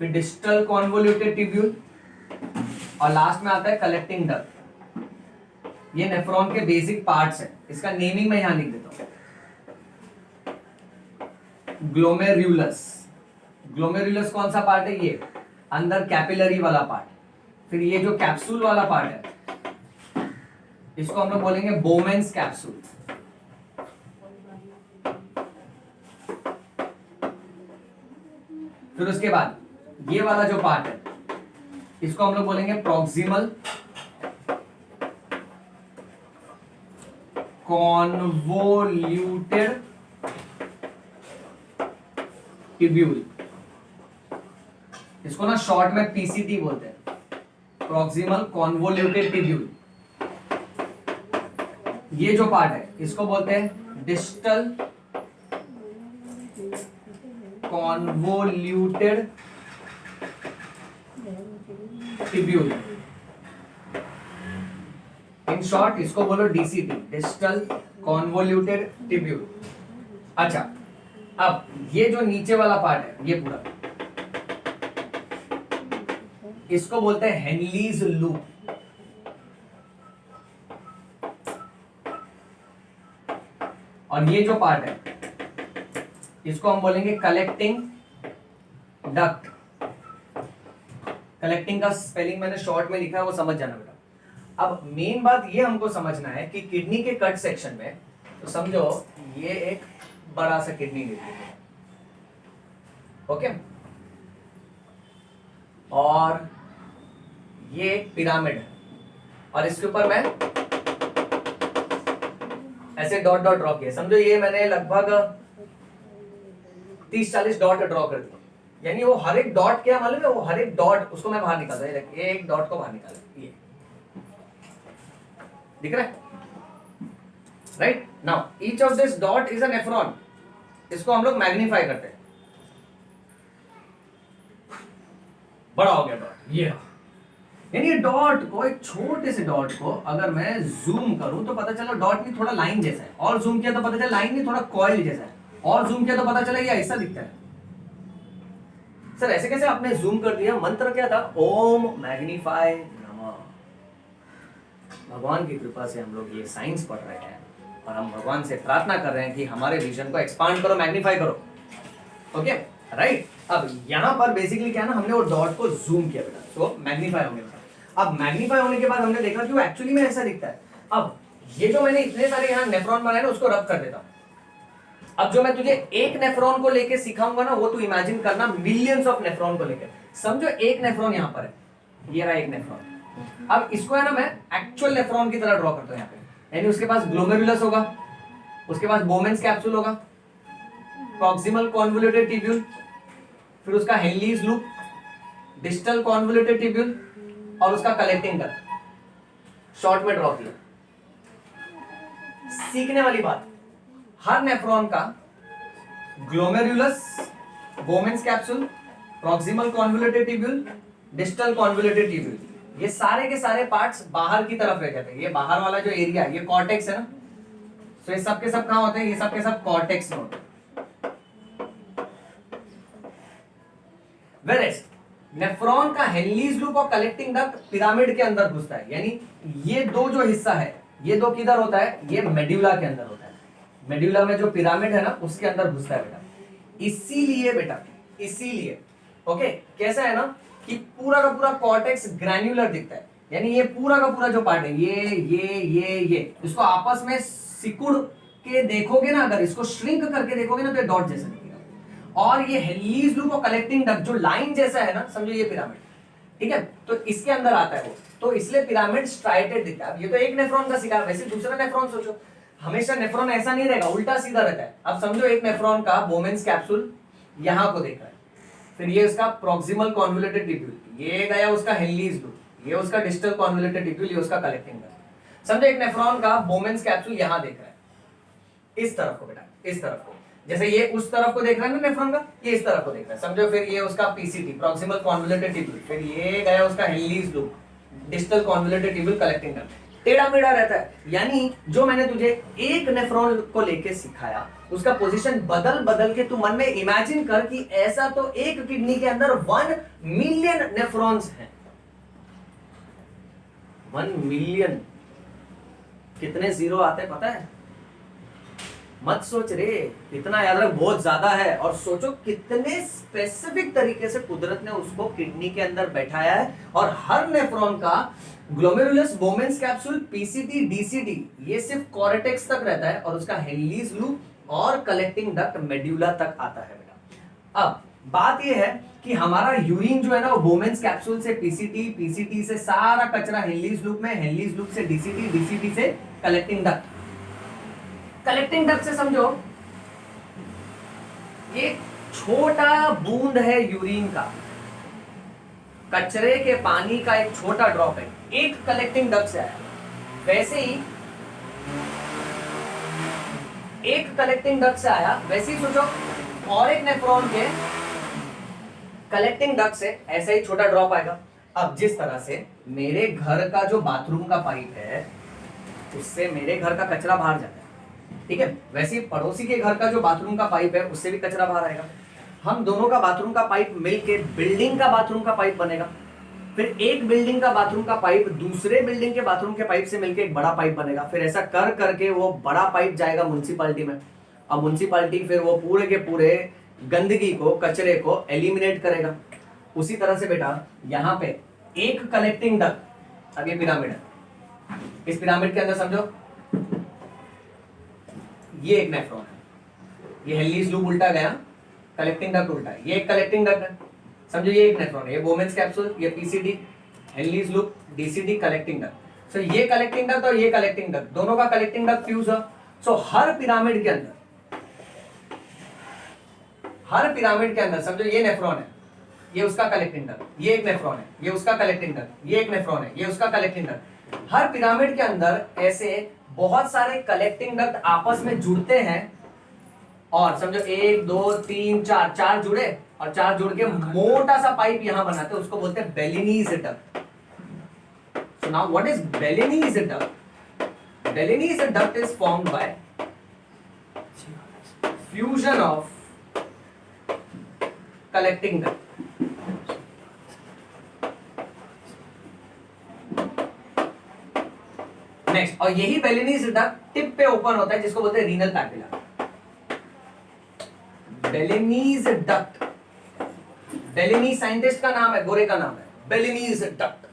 फिर डिस्टल कॉन्वोल्यूटेड ट्यूब्यूल और लास्ट में आता है कलेक्टिंग डक्ट। ये नेफ्रॉन के बेसिक पार्ट्स हैं। इसका नेमिंग मैं यहां लिख देता हूं, ग्लोमेरुलस। ग्लोमेरुलस कौन सा पार्ट है, ये अंदर कैपिलरी वाला पार्ट। फिर ये जो कैप्सूल वाला पार्ट है इसको हम लोग बोलेंगे बोमेन्स कैप्सूल। फिर उसके बाद ये वाला जो पार्ट है इसको हम लोग बोलेंगे प्रॉक्सिमल कॉन्वोल्यूटेड ट्यूब्यूल, इसको ना शॉर्ट में पीसीटी बोलते हैं, प्रॉक्सिमल कॉन्वोल्यूटेड ट्यूब्यूल। ये जो पार्ट है इसको बोलते हैं distal convoluted tubule. In short इसको बोलो डीसीटी, डिस्टल कॉन्वोल्यूटेड ट्यूब्यूल। अच्छा, अब ये जो नीचे वाला पार्ट है ये पूरा, इसको बोलते हैं हेनलीज लूप। और ये जो पार्ट है इसको हम बोलेंगे कलेक्टिंग डक्ट। कलेक्टिंग का स्पेलिंग मैंने शॉर्ट में लिखा है, वो समझ जाना बेटा। अब मेन बात ये हमको समझना है कि किडनी के कट सेक्शन में, तो समझो ये एक बड़ा सा किडनी लेती है, ओके, और ये एक पिरामिड है, और इसके ऊपर मैं ऐसे डॉट डॉट ड्रॉ किया। समझो ये मैंने लगभग 30-40 डॉट ड्रॉ कर दिया, यानी वो हर एक डॉट क्या मालूम है, वो हर एक डॉट उसको मैं बाहर निकाल रहा हूं, एक डॉट को बाहर निकाला, ये दिख रहा है, right. Now each of this dot is a nephron, इसको हम लोग मैग्नीफाई करते हैं, बड़ा हो गया डॉट, ये यानी डॉट को, एक छोटे से डॉट को अगर मैं जूम करूं तो पता चला डॉट नहीं थोड़ा लाइन जैसा है, और जूम किया तो पता चला लाइन नहीं थोड़ा कॉइल जैसा है, और जूम किया तो पता चला ये ऐसा दिखता है। सर ऐसे कैसे आपने जूम कर दिया? मंत्र क्या था? ओम मैग्नीफाई नमः। भगवान की कृपा से हम लोग ये साइंस पढ़ रहे हैं और हम भगवान से प्रार्थना कर रहे हैं कि हमारे विजन को एक्सपांड करो, मैग्नीफाई करो, ओके, राइट। अब यहां पर बेसिकली क्या है ना, हमने वो डॉट को जूम किया बेटा, तो मैग्नीफाई हो गया। अब मैग्नीफाई होने के बाद हमने देखा कि वो एक्चुअली में ऐसा दिखता है। अब ये जो मैंने इतने सारे यहाँ नेफ्रॉन बनाए ना, उसको रब कर देता हूं। अब जो मैं तुझे एक नेफ्रॉन को लेके सिखाऊंगा ना, वो तू इमेजिन करना मिलियंस ऑफ नेफ्रॉन को लेकर। समझो एक नेफ्रॉन यहाँ पर है, ये रहा एक नेफ्रॉन। अब इसको है ना मैं एक्चुअल नेफ्रॉन की तरह ड्रॉ करता हूँ यहाँ पे, यानी उसके पास ग्लोमेरुलस होगा, उसके पास बोमेन्स कैप्सूल होगा, प्रॉक्सिमल कॉन्वोल्यूटेड ट्यूब्यूल, फिर उसका Henle's loop, distal convoluted tubule, और उसका कलेक्टिंग डक्ट शॉर्ट में ड्रॉ किया। सीखने वाली बात, हर नेफ्रॉन का glomerulus, Bowman's capsule, proximal convoluted tubule, distal convoluted tubule, ये सारे के सारे पार्ट्स बाहर की तरफ रह जाते हैं। ये बाहर वाला जो एरिया है ये कॉर्टेक्स है ना, तो ये सब के सब कहां होते हैं? ये सब के सब कॉर्टेक्स में होते हैं। Whereas नेफ्रॉन का हेनलीज लूप और कलेक्टिंग डक्ट पिरामिड के अंदर घुसता है, यानी ये दो जो हिस्सा है, ये दो किधर होता है? ये मेड्यूला के अंदर होता है। मेड्यूला में जो पिरामिड है ना, उसके अंदर घुसता है बेटा। इसीलिए बेटा, इसीलिए ओके, कैसा है ना कि पूरा का पूरा कॉर्टेक्स ग्रैन्युलर दिखता है, यानी ये पूरा का पूरा जो पार्ट है, ये इसको आपस में सिकुड़ के देखोगे ना, अगर इसको श्रिंक करके देखोगे ना, तो ये डॉट जैसा दिखेगा। और ये हेनलीज लूप और कलेक्टिंग डक्ट जो लाइन जैसा है ना, समझो ये पिरामिड, ठीक है, तो इसके अंदर आता है वो, तो इसलिए पिरामिड स्ट्राइटेड दिखता है। अब ये तो एक नेफ्रॉन का शिकार, वैसे दूसरा नेफ्रॉन सोचो, हमेशा नेफ्रॉन ऐसा नहीं रहेगा, उल्टा सीधा रहता है। अब समझो एक नेफ्रॉन का बोमेन्स कैप्सूल यहां को देख रहा है, फिर ये उसका प्रॉक्सिमल कॉन्वोल्यूटेड ट्यूब्यूल, ये गया उसका हेनलीज लूप, ये उसका डिस्टल कॉन्वोल्यूटेड ट्यूब्यूल, ये उसका कलेक्टिंग डक्ट। समझो एक नेफ्रॉन का बोमेन्स कैप्सूल यहां देख रहा है, इस तरफ को बेटा, इस तरफ को, जैसे ये उस तरफ को देख रहा है ना नेफ्रॉन का, ये इस तरफ को देख रहा है। समझो फिर ये उसका पीसीटी, प्रॉक्सिमल कॉन्वोल्यूटेड ट्यूब्यूल, फिर ये गया उसका Henle's loop, distal convoluted tubule, collecting duct, टेढ़ा मेढ़ा रहता है। यानी जो मैंने तुझे एक नेफ्रॉन को लेके सिखाया, उसका पोजीशन बदल बदल के तू मन में इमेजिन कर कि ऐसा तो एक किडनी के अंदर 1 मिलियन नेफ्रॉन्स हैं। 1 मिलियन, कितने जीरो आते हैं पता है? मत सोच रे, इतना याद रख, बहुत ज्यादा है। और सोचो कितने स्पेसिफिक तरीके से कुदरत ने उसको किडनी के अंदर बैठाया है। और हर नेफ्रॉन का ग्लोमेरुलस बोमेंस कैप्सूल, पीसीटी, डीसीडी, ये सिर्फ कॉर्टेक्स तक रहता है और उसका हेनलीज लूप और कलेक्टिंग डक्ट मेड्यूला तक आता है बेटा। अब बात ये है कि हमारा यूरिन जो है ना वो बोमेंस कैप्सूल से पीसीटी, पीसीटी से सारा कचरा हेनलीज लूप में, हेनलीज लूप से डीसीटी, डीसीटी से कलेक्टिंग डक्ट। कलेक्टिंग डक्ट से समझो एक छोटा बूंद है यूरिन का, कचरे के पानी का एक छोटा ड्रॉप है, एक कलेक्टिंग डक्ट से आया। वैसे ही एक कलेक्टिंग डक्ट से आया, वैसे ही सोचो और एक नेफ्रॉन के कलेक्टिंग डक्ट से ऐसा ही छोटा ड्रॉप आएगा। अब जिस तरह से मेरे घर का जो बाथरूम का पाइप है उससे मेरे घर का कचरा बाहर जाता है, ठीक है, वैसे ही पड़ोसी के घर का जो बाथरूम का पाइप है उससे भी कचरा बाहर आएगा। हम दोनों का बाथरूम का पाइप मिलके बिल्डिंग का बाथरूम का पाइप बनेगा, फिर एक बिल्डिंग का बाथरूम का पाइप दूसरे बिल्डिंग के बाथरूम के पाइप से मिलके एक बड़ा पाइप बनेगा। फिर ऐसा कर करके वो बड़ा पाइप जाएगा म्युनिसिपैलिटी में। अब म्युनिसिपैलिटी फिर वो पूरे के पूरे गंदगी को, कचरे को एलिमिनेट करेगा। उसी तरह से बेटा यहाँ पे एक कलेक्टिंग डक्ट, अब ये पिरामिड है, इस पिरामिड के अंदर समझो ये एक नेफ्रॉन है, ये हेनलीज लूप उल्टा गया, कलेक्टिंग डक्ट उल्टा है, ये एक कलेक्टिंग डक्ट है, समझो ये एक नेफ्रॉन है, ये बोमेंस कैप्सूल, ये PCD, Henle's loop, DCD, collecting duct. So ये कलेक्टिंग डक्ट और ये कलेक्टिंग डक्ट, दोनों का कलेक्टिंग डक्ट फ्यूज है। सो हर पिरामिड के अंदर समझो ये नेफ्रॉन है, ये उसका कलेक्टिंग डक्ट, ये एक नेफ्रॉन है, ये उसका कलेक्टिंग डक्ट, ये एक नेफ्रॉन है, ये उसका कलेक्टिंग डक्ट। हर पिरामिड के अंदर ऐसे बहुत सारे कलेक्टिंग डक्ट आपस में जुड़ते हैं और समझो 1 2 3 4 4 जुड़े और 4 जुड़ के मोटा सा पाइप यहां बनाते हैं, उसको बोलते हैं Bellini's duct. So now what is Bellini's duct? Bellini's duct is formed by fusion of collecting duct. Next, और यही बेलिनीज डक्ट टिप पे ओपन होता है जिसको बोलते हैं renal papilla. Bellini's duct, Bellini scientist का नाम है, गोरे का नाम है, बेलिनीज डक्ट।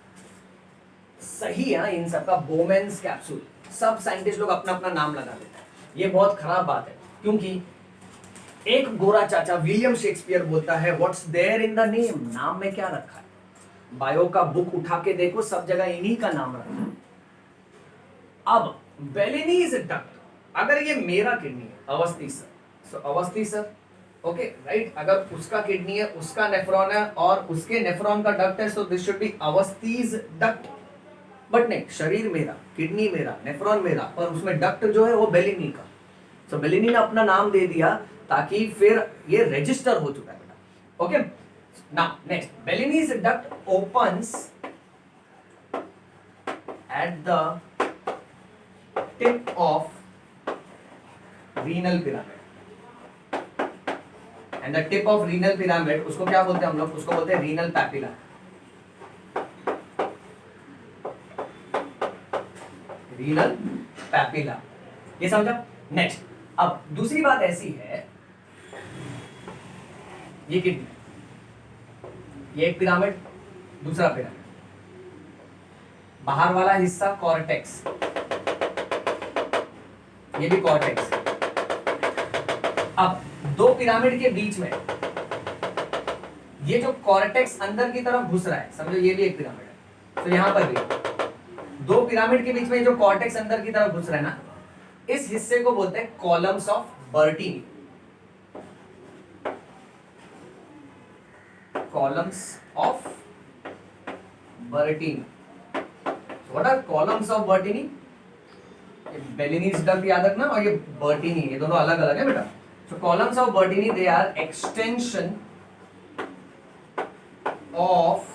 सही है इन सबका बोमेंस कैप्सूल, सब साइंटिस्ट लोग अपना अपना नाम लगा लेते हैं। ये बहुत खराब बात है क्योंकि एक गोरा चाचा विलियम शेक्सपियर बोलता है what's there in the name, नाम में क्या रखा है। बायो का बुक उठा के देखो, सब जगह इन्हीं का नाम रखा है। अब बेलिनीज डक्ट, अगर ये मेरा किडनी है अवस्थी सर, सो अवस्थी सर, ओके राइट, अगर उसका किडनी है, उसका नेफ्रॉन है और उसके नेफ्रॉन का डक्ट है, so this should be Awasthi's duct. But नहीं, शरीर मेरा, किडनी मेरा, नेफ्रॉन मेरा, पर उसमें डक्ट जो है वो बेलिनी का। सो बेलिनी ने अपना नाम दे दिया ताकि फिर ये रजिस्टर हो चुका है बेटा। Okay, now next, Bellini's duct opens at the tip of renal pyramid, and the tip of renal pyramid उसको क्या बोलते हैं हम लोग? उसको बोलते हैं रीनल पैपिला। रीनल पैपिला, ये समझा? नेक्स्ट, अब दूसरी बात ऐसी है, ये किडनी, ये एक पिरामिड, दूसरा पिरामिड, बाहर वाला हिस्सा कॉर्टेक्स, ये भी कॉर्टेक्स। अब दो पिरामिड के बीच में ये जो कॉर्टेक्स अंदर की तरफ घुस रहा है, समझो ये भी एक पिरामिड है, तो यहां पर भी दो पिरामिड के बीच में जो कॉर्टेक्स अंदर की तरफ घुस रहा है ना, इस हिस्से को बोलते हैं columns of Bertini. Columns of Bertini, what are columns of Bertini? Bellini's duct याद रखना, और ये बर्टीनी, ये दोनों अलग अलग है बेटा। So columns of Bertini, they are extension of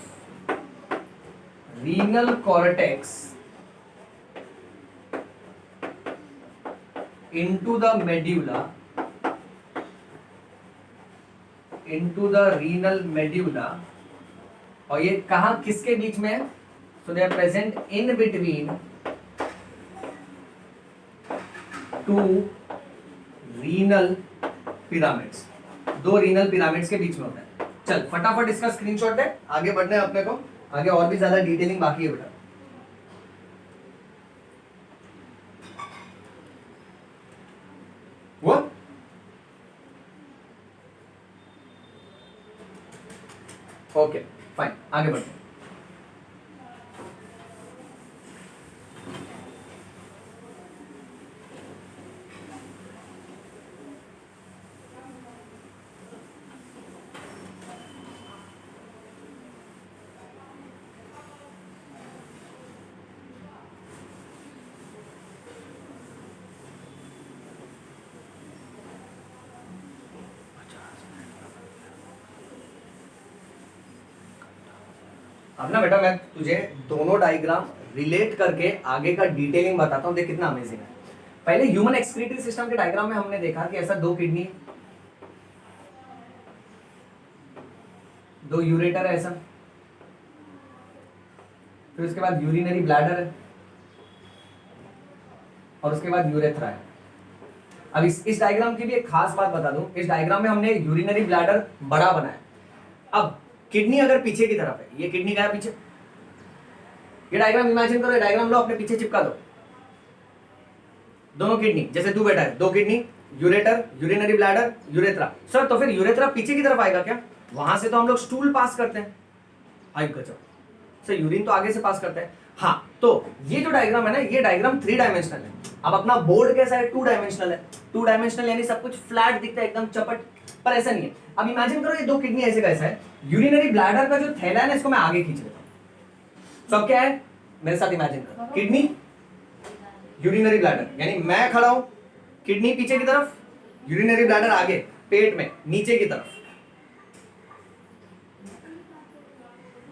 renal cortex into the medulla, into the renal medulla. और ये कहां, किसके बीच में है? So they are present in between two renal pyramids, दो रीनल पिरामिड्स के बीच में होता है। चल फटाफट इसका स्क्रीनशॉट है, आगे बढ़ना है अपने को, आगे और भी ज्यादा डिटेलिंग बाकी है बेटा। वो ओके फाइन, आगे बढ़ते हैं। अब ना बेटा मैं तुझे दोनों डायग्राम रिलेट करके आगे का डिटेलिंग बताता हूँ, देख कितना अमेजिंग है। पहले ह्यूमन एक्सक्रीटरी सिस्टम के डायग्राम में हमने देखा कि ऐसा दो किडनी, दो यूरेटर है ऐसा, फिर उसके बाद यूरिनरी ब्लैडर है और उसके बाद यूरेथ्रा है। अब इस डायग्राम की भी एक खास बात बता दूं, इस डायग्राम में हमने यूरिनरी ब्लैडर बड़ा बनाया। अब किडनी अगर पीछे की तरफ है, ये किडनी गया पीछे, ये डायग्राम इमेजिन करो, ये डायग्राम लो अपने पीछे चिपका दो, दोनों किडनी जैसे तू बैठा है, दो kidney, ureter, urinary bladder, urethra. Sir तो फिर यूरेथ्रा पीछे की तरफ आएगा क्या? वहां से तो हम लोग स्टूल पास करते हैं, हाई गजब सर, यूरिन तो आगे से पास करते हैं। हाँ, तो ये जो डायग्राम है ना, ये डायग्राम 3 डायमेंशनल है। अब अपना बोर्ड कैसा है? 2 डायमेंशनल है। 2 डायमेंशनल यानी सब कुछ फ्लैट दिखता है एकदम चपट, पर ऐसा नहीं है। अब इमेजिन करो ये दो किडनी ऐसे कैसा है, यूरिनरी ब्लैडर का जो थैला है ना, इसको मैं आगे खींच लेता हूं। सब क्या है मेरे साथ इमेजिन करो, किडनी, यूरिनरी ब्लैडर, यानी मैं खड़ा हूं, किडनी पीछे की तरफ, यूरिनरी ब्लैडर आगे पेट में नीचे की तरफ।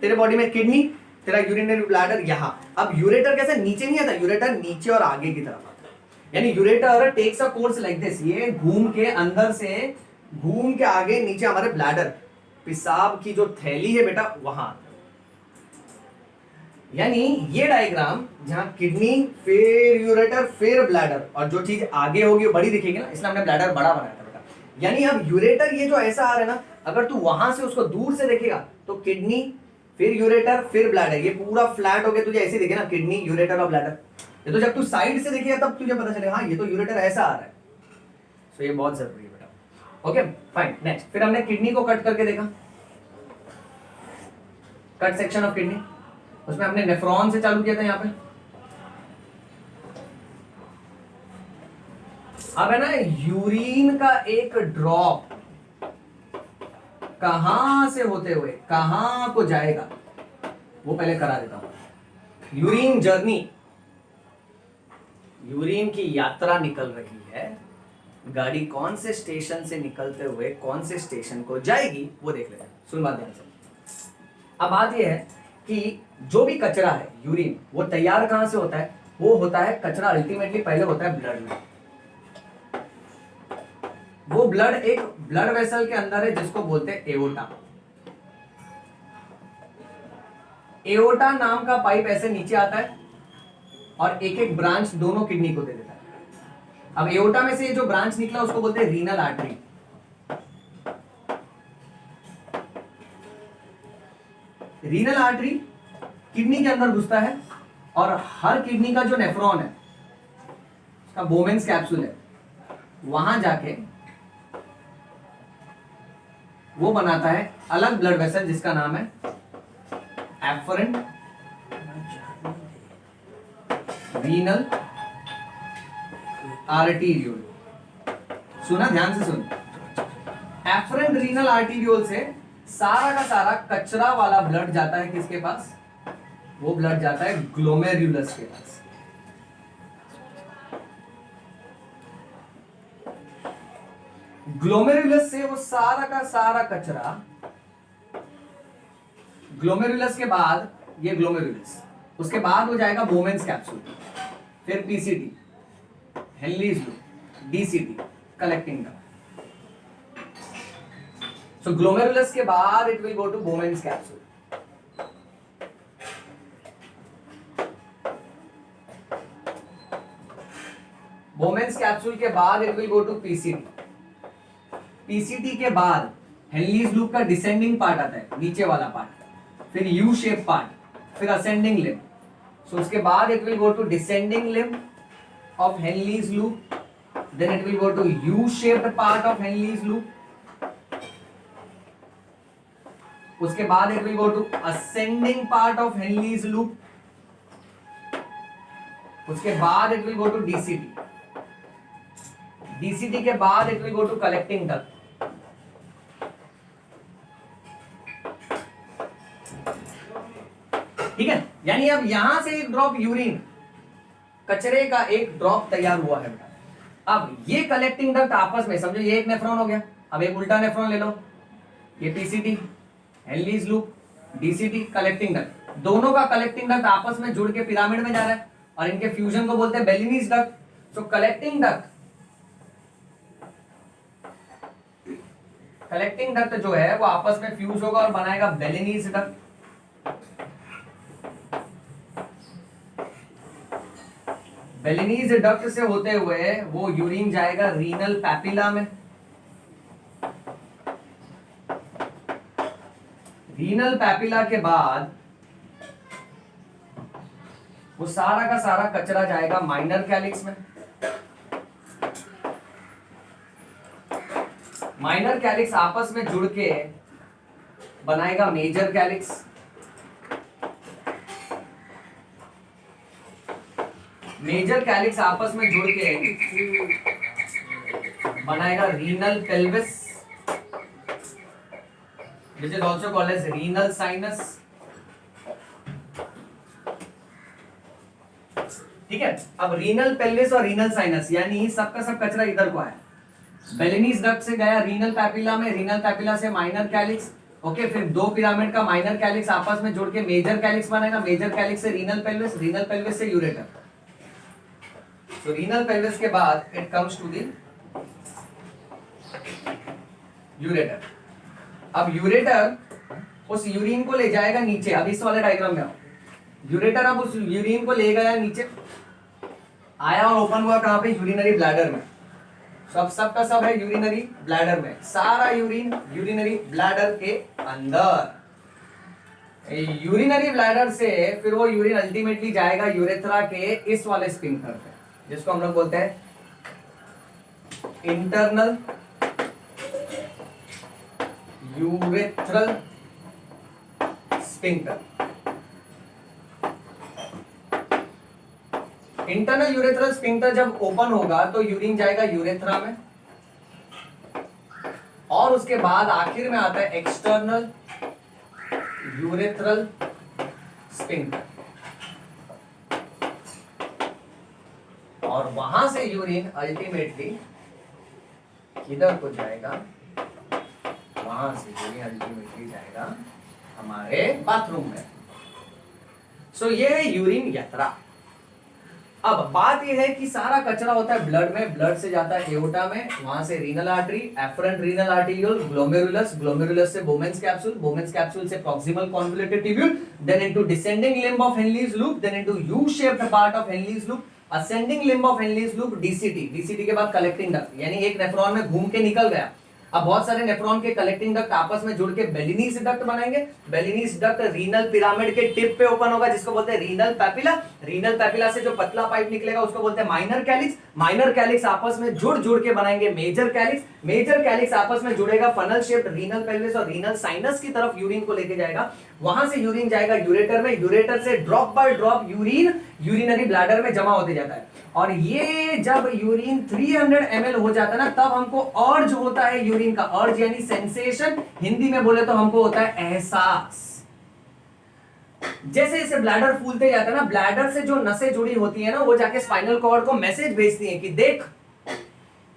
तेरे बॉडी में किडनी, तेरा यूरिनरी ब्लैडर यहां। अब यूरेटर कैसे नीचे नहीं आता, यूरेटर नीचे और आगे की तरफ आता है, यानी ureter takes a course like this, ये घूम के अंदर से घूम के आगे नीचे हमारे ब्लैडर, पेशाब की जो थैली है बेटा वहां। यानी ये डायग्राम जहां किडनी फिर यूरेटर फिर ब्लैडर, और जो चीज आगे होगी वो बड़ी दिखेगी ना, इसलिए हमने ब्लैडर बड़ा बनाया था बेटा। यानी अब यूरेटर ये जो ऐसा आ रहा है ना, अगर तू वहां से उसको दूर से देखेगा तो किडनी फिर यूरेटर फिर ब्लैडर, ये पूरा फ्लैट हो गया, तुझे ऐसे दिखे ना, किडनी यूरेटर और ब्लैडर। ये तो जब तू साइड से देखेगा तब तुझे पता चलेगा हाँ ये तो यूरेटर ऐसा आ रहा है। तो ये बहुत जरूरी है बेटा। ओके फाइन, नेक्स्ट फिर हमने किडनी को कट करके देखा, कट सेक्शन ऑफ किडनी, उसमें हमने नेफ्रॉन से चालू किया था यहाँ पे। अब है ना, यूरिन का एक ड्रॉप कहां से होते हुए कहां को जाएगा वो पहले करा देता हूं। यूरिन जर्नी, यूरिन की यात्रा निकल रही है, गाड़ी कौन से स्टेशन से निकलते हुए कौन से स्टेशन को जाएगी वो देख लेते हैं। सुन बात ध्यान से। अब बात ये है कि जो भी कचरा है यूरिन, वो तैयार कहां से होता है? वो होता है कचरा अल्टीमेटली पहले होता है ब्लड में। वो ब्लड एक ब्लड वेसल के अंदर है जिसको बोलते हैं एओर्टा। एओर्टा नाम का पाइप ऐसे नीचे आता है और एक एक ब्रांच दोनों किडनी को दे देता है। अब एओर्टा में से ये जो ब्रांच निकला उसको बोलते हैं renal artery. Renal artery kidney के अंदर घुसता है और हर किडनी का जो नेफ्रॉन है, उसका बोमेन्स कैप्सूल है, वहां जाके वो बनाता है अलग ब्लड वेसल जिसका नाम है एफरेंट रीनल आर्टीरियोल। सुना ध्यान से सुन, एफरेंट रीनल आर्टीरियोल से सारा का सारा कचरा वाला ब्लड जाता है किसके पास? वो ब्लड जाता है ग्लोमेरुलस के पास। ग्लोमेरुलस से वो सारा का सारा कचरा, ग्लोमेरुलस के बाद ये ग्लोमेरुलस, उसके बाद वो जाएगा बोमेन्स कैप्सूल, फिर PCT, Henle's loop, DCT, collecting का। सो ग्लोमेरुलस के बाद it will go to Bowman's capsule. Bowman's capsule के बाद it will go to PCT, PCT के बाद हेनलीज लूप का डिसेंडिंग पार्ट आता है, नीचे वाला पार्ट, फिर यू शेप पार्ट, फिर असेंडिंग लिम्ब। सो उसके बाद it will go to descending limb of Henle's loop, then it will go to you shaped part of Henle's loop, उसके बाद it will go to ascending part of Henle's loop, उसके बाद it will go to DCT, DCT के बाद it will go to collecting duct. ठीक है, यानी अब यहां से एक ड्रॉप यूरिन, कचरे का एक ड्रॉप तैयार हुआ है बेटा। अब ये कलेक्टिंग डक्ट आपस में, समझो ये एक नेफ्रॉन हो गया, अब एक उल्टा नेफ्रॉन ले लो, ये PCT, Henle's loop, DCT, collecting duct, दोनों का कलेक्टिंग डक्ट आपस में जुड़ के पिरामिड में जा रहा है और इनके फ्यूजन को बोलते हैं बेलिनीज डक्ट। सो कलेक्टिंग डक्ट जो है वो आपस में फ्यूज होगा और बनाएगा बेलिनीज डक्ट। बेलिनीज डक्ट से होते हुए वो यूरिन जाएगा रीनल पैपिला में, रीनल पैपिला के बाद वो सारा का सारा कचरा जाएगा माइनर कैलिक्स में, माइनर कैलिक्स आपस में जुड़ के बनाएगा मेजर कैलिक्स, मेजर कैलिक्स आपस में जुड़ के बनाएगा renal pelvis, which is also called as renal sinus। ठीक है, अब रीनल पेल्विस और रीनल साइनस यानी सबका सब कचरा इधर को आया, बेलिनीज डक्ट से गया रीनल पैपिला में, रीनल पैपिला से माइनर कैलिक्स, ओके, फिर दो पिरामिड का माइनर कैलिक्स आपस में जुड़ के मेजर कैलिक्स बनाएगा, मेजर कैलिक्स से रीनल पेल्विस, रीनल पेल्विस से यूरेटर। सो रीनल पेल्विस के बाद it comes to the ureter. अब यूरेटर उस यूरिन को ले जाएगा नीचे, अब इस वाले डायग्राम में आओ, यूरेटर अब उस यूरिन को ले गया नीचे, आया और ओपन हुआ कहां पे, यूरिनरी ब्लैडर में। सब का सब है यूरिनरी ब्लैडर में, सारा यूरिन यूरिनरी ब्लैडर के अंदर। यूरिनरी ब्लैडर से फिर वो यूरिन अल्टीमेटली जाएगा यूरेथ्रा के इस वाले स्फिंक्टर पे, जिसको हम लोग बोलते हैं internal urethral sphincter. Internal urethral sphincter जब ओपन होगा तो यूरिन जाएगा यूरेथ्रा में, और उसके बाद आखिर में आता है एक्सटर्नल यूरेथ्रल स्फिंक्टर, और वहां से यूरिन अल्टीमेटली किधर को जाएगा, वहां से यूरिन अल्टीमेटली जाएगा हमारे बाथरूम में। सो ये है यूरिन यात्रा। अब बात यह है कि सारा कचरा होता है ब्लड में, ब्लड से जाता है एओर्टा में, वहां से renal artery, efferent renal arteriole, glomerulus, glomerulus से बोमेन्स कैप्सूल, बोमेन्स कैप्सूल से proximal convoluted tubule, then into descending limb of Henle's loop, then into U shaped part of Henle's loop, ascending limb of Henle's loop, DCT, DCT के बाद collecting duct, यानी एक nephron में घूम के निकल गया। अब बहुत सारे नेफ्रॉन के कलेक्टिंग डक्ट आपस में जुड़ के बेलिनीज डक्ट बनाएंगे। बेलिनीज डक्ट रीनल पिरामिड के टिप पे ओपन होगा, जिसको बोलते हैं रीनल पैपिला। रीनल पैपिला से जो पतला पाइप निकलेगा उसको बोलते हैं माइनर कैलिक्स। माइनर कैलिक्स आपस में जुड़ के बनाएंगे मेजर कैलिक्स। मेजर कैलिक्स आपस में जुड़ेगा फनल शेप्ड रीनल पेल्विस और रीनल साइनस की तरफ यूरिन को लेके जाएगा। वहां से यूरिन जाएगा यूरेटर में, यूरेटर से drop by drop urine urinary bladder में जमा होते जाता है। और ये जब यूरिन 300 ml हो जाता है ना, तब हमको अर्ज होता है यूरिन का। अर्ज यानी सेंसेशन, हिंदी में बोले तो हमको होता है एहसास। जैसे जैसे ब्लैडर फूलते जाता है ना, ब्लैडर से जो नसें जुड़ी होती है ना, वो जाके स्पाइनल कॉर्ड को मैसेज भेजती है कि देख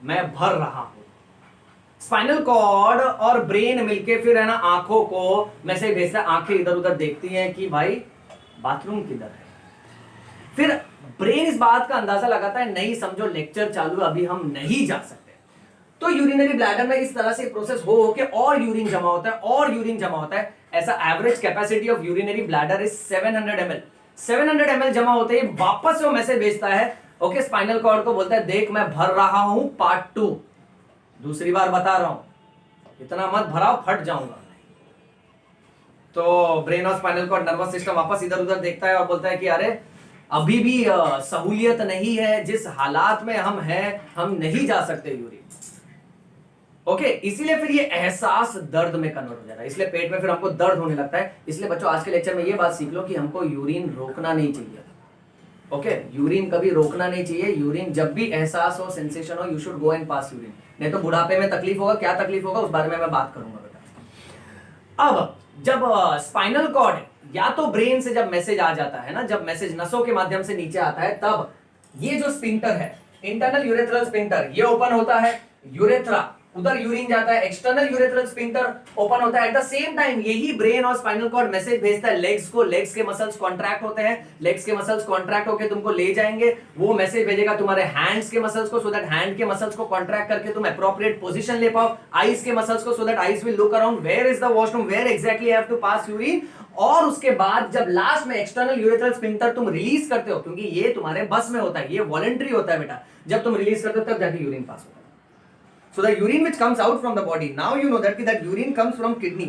मैं भर रहा हूं। स्पाइनल कॉर्ड और ब्रेन मिलके फिर है ना आंखों को मैसेज भेजता है, आंखें इधर उधर देखती हैं कि भाई बाथरूम किधर है। फिर ब्रेन इस बात का अंदाजा लगाता है, नहीं समझो लेक्चर चालू, अभी हम नहीं जा सकते। तो यूरिनरी ब्लैडर में इस तरह से प्रोसेस हो के और यूरिन जमा होता है और यूरिन जमा होता है। ऐसा average capacity of urinary bladder is 700 ml। 700 ml जमा होते ही वापस वो मैसेज भेजता है ओके, स्पाइनल कॉर्ड को बोलता है देख मैं भर रहा हूं पार्ट 2, दूसरी बार बता रहा हूं, इतना मत भराओ फट जाऊंगा। तो ब्रेन और स्पाइनल कॉर्ड नर्वस सिस्टम वापस इधर उधर देखता है और बोलता है कि अरे अभी भी सहूलियत नहीं है, जिस हालात में हम हैं हम नहीं जा सकते यूरिन। ओके, इसीलिए फिर ये एहसास दर्द में कन्वर्ट हो जाता है, इसलिए पेट में फिर हमको दर्द होने लगता है। इसलिए बच्चों आज के लेक्चर में ये बात सीख लो कि हमको यूरिन रोकना नहीं चाहिए। ओके, यूरिन कभी रोकना नहीं चाहिए। यूरिन जब भी एहसास हो, सेंसेशन हो, you should go and pass urine. नहीं तो बुढ़ापे में तकलीफ होगा। क्या तकलीफ होगा उस बारे में मैं बात करूंगा बेटा। अब जब स्पाइनल कॉर्ड या तो ब्रेन से जब मैसेज आ जाता है ना, जब मैसेज नसों के माध्यम से नीचे आता है, तब ये जो स्पिंक्टर है, इंटरनल यूरेथ्रल स्पिंक्टर, ये ओपन होता है, यूरेथ्रा उधर यूरिन जाता है, एक्सटर्नल यूरेथ्रल स्पिंक्टर ओपन होता है। एट द सेम टाइम यही ब्रेन और स्पाइनल कॉर्ड मैसेज भेजता है लेग्स को, लेग्स के मसल्स कॉन्ट्रैक्ट होते हैं, लेग्स के मसल्स कॉन्ट्रैक्ट होकर तुमको ले जाएंगे, वो मैसेज भेजेगा तुम्हारे हैंड्स के मसल्स को, सो दैट हैंड के मसल्स को कॉन्ट्रैक्ट करके तुम एप्रोप्रिएट पोजीशन ले पाओ, आईज के मसल्स को, so that eyes will look around where is the washroom, where exactly have to pass urine. और उसके बाद जब लास्ट में एक्सटर्नल यूरेथ्रल स्पिंक्टर तुम रिलीज करते हो, क्योंकि ये तुम्हारे बस में होता है, ये वॉलंटरी होता है बेटा, जब तुम रिलीज करते हो तब जाके यूरिन पास होता है। So the urine which comes out from the body, now you know that urine comes from kidney.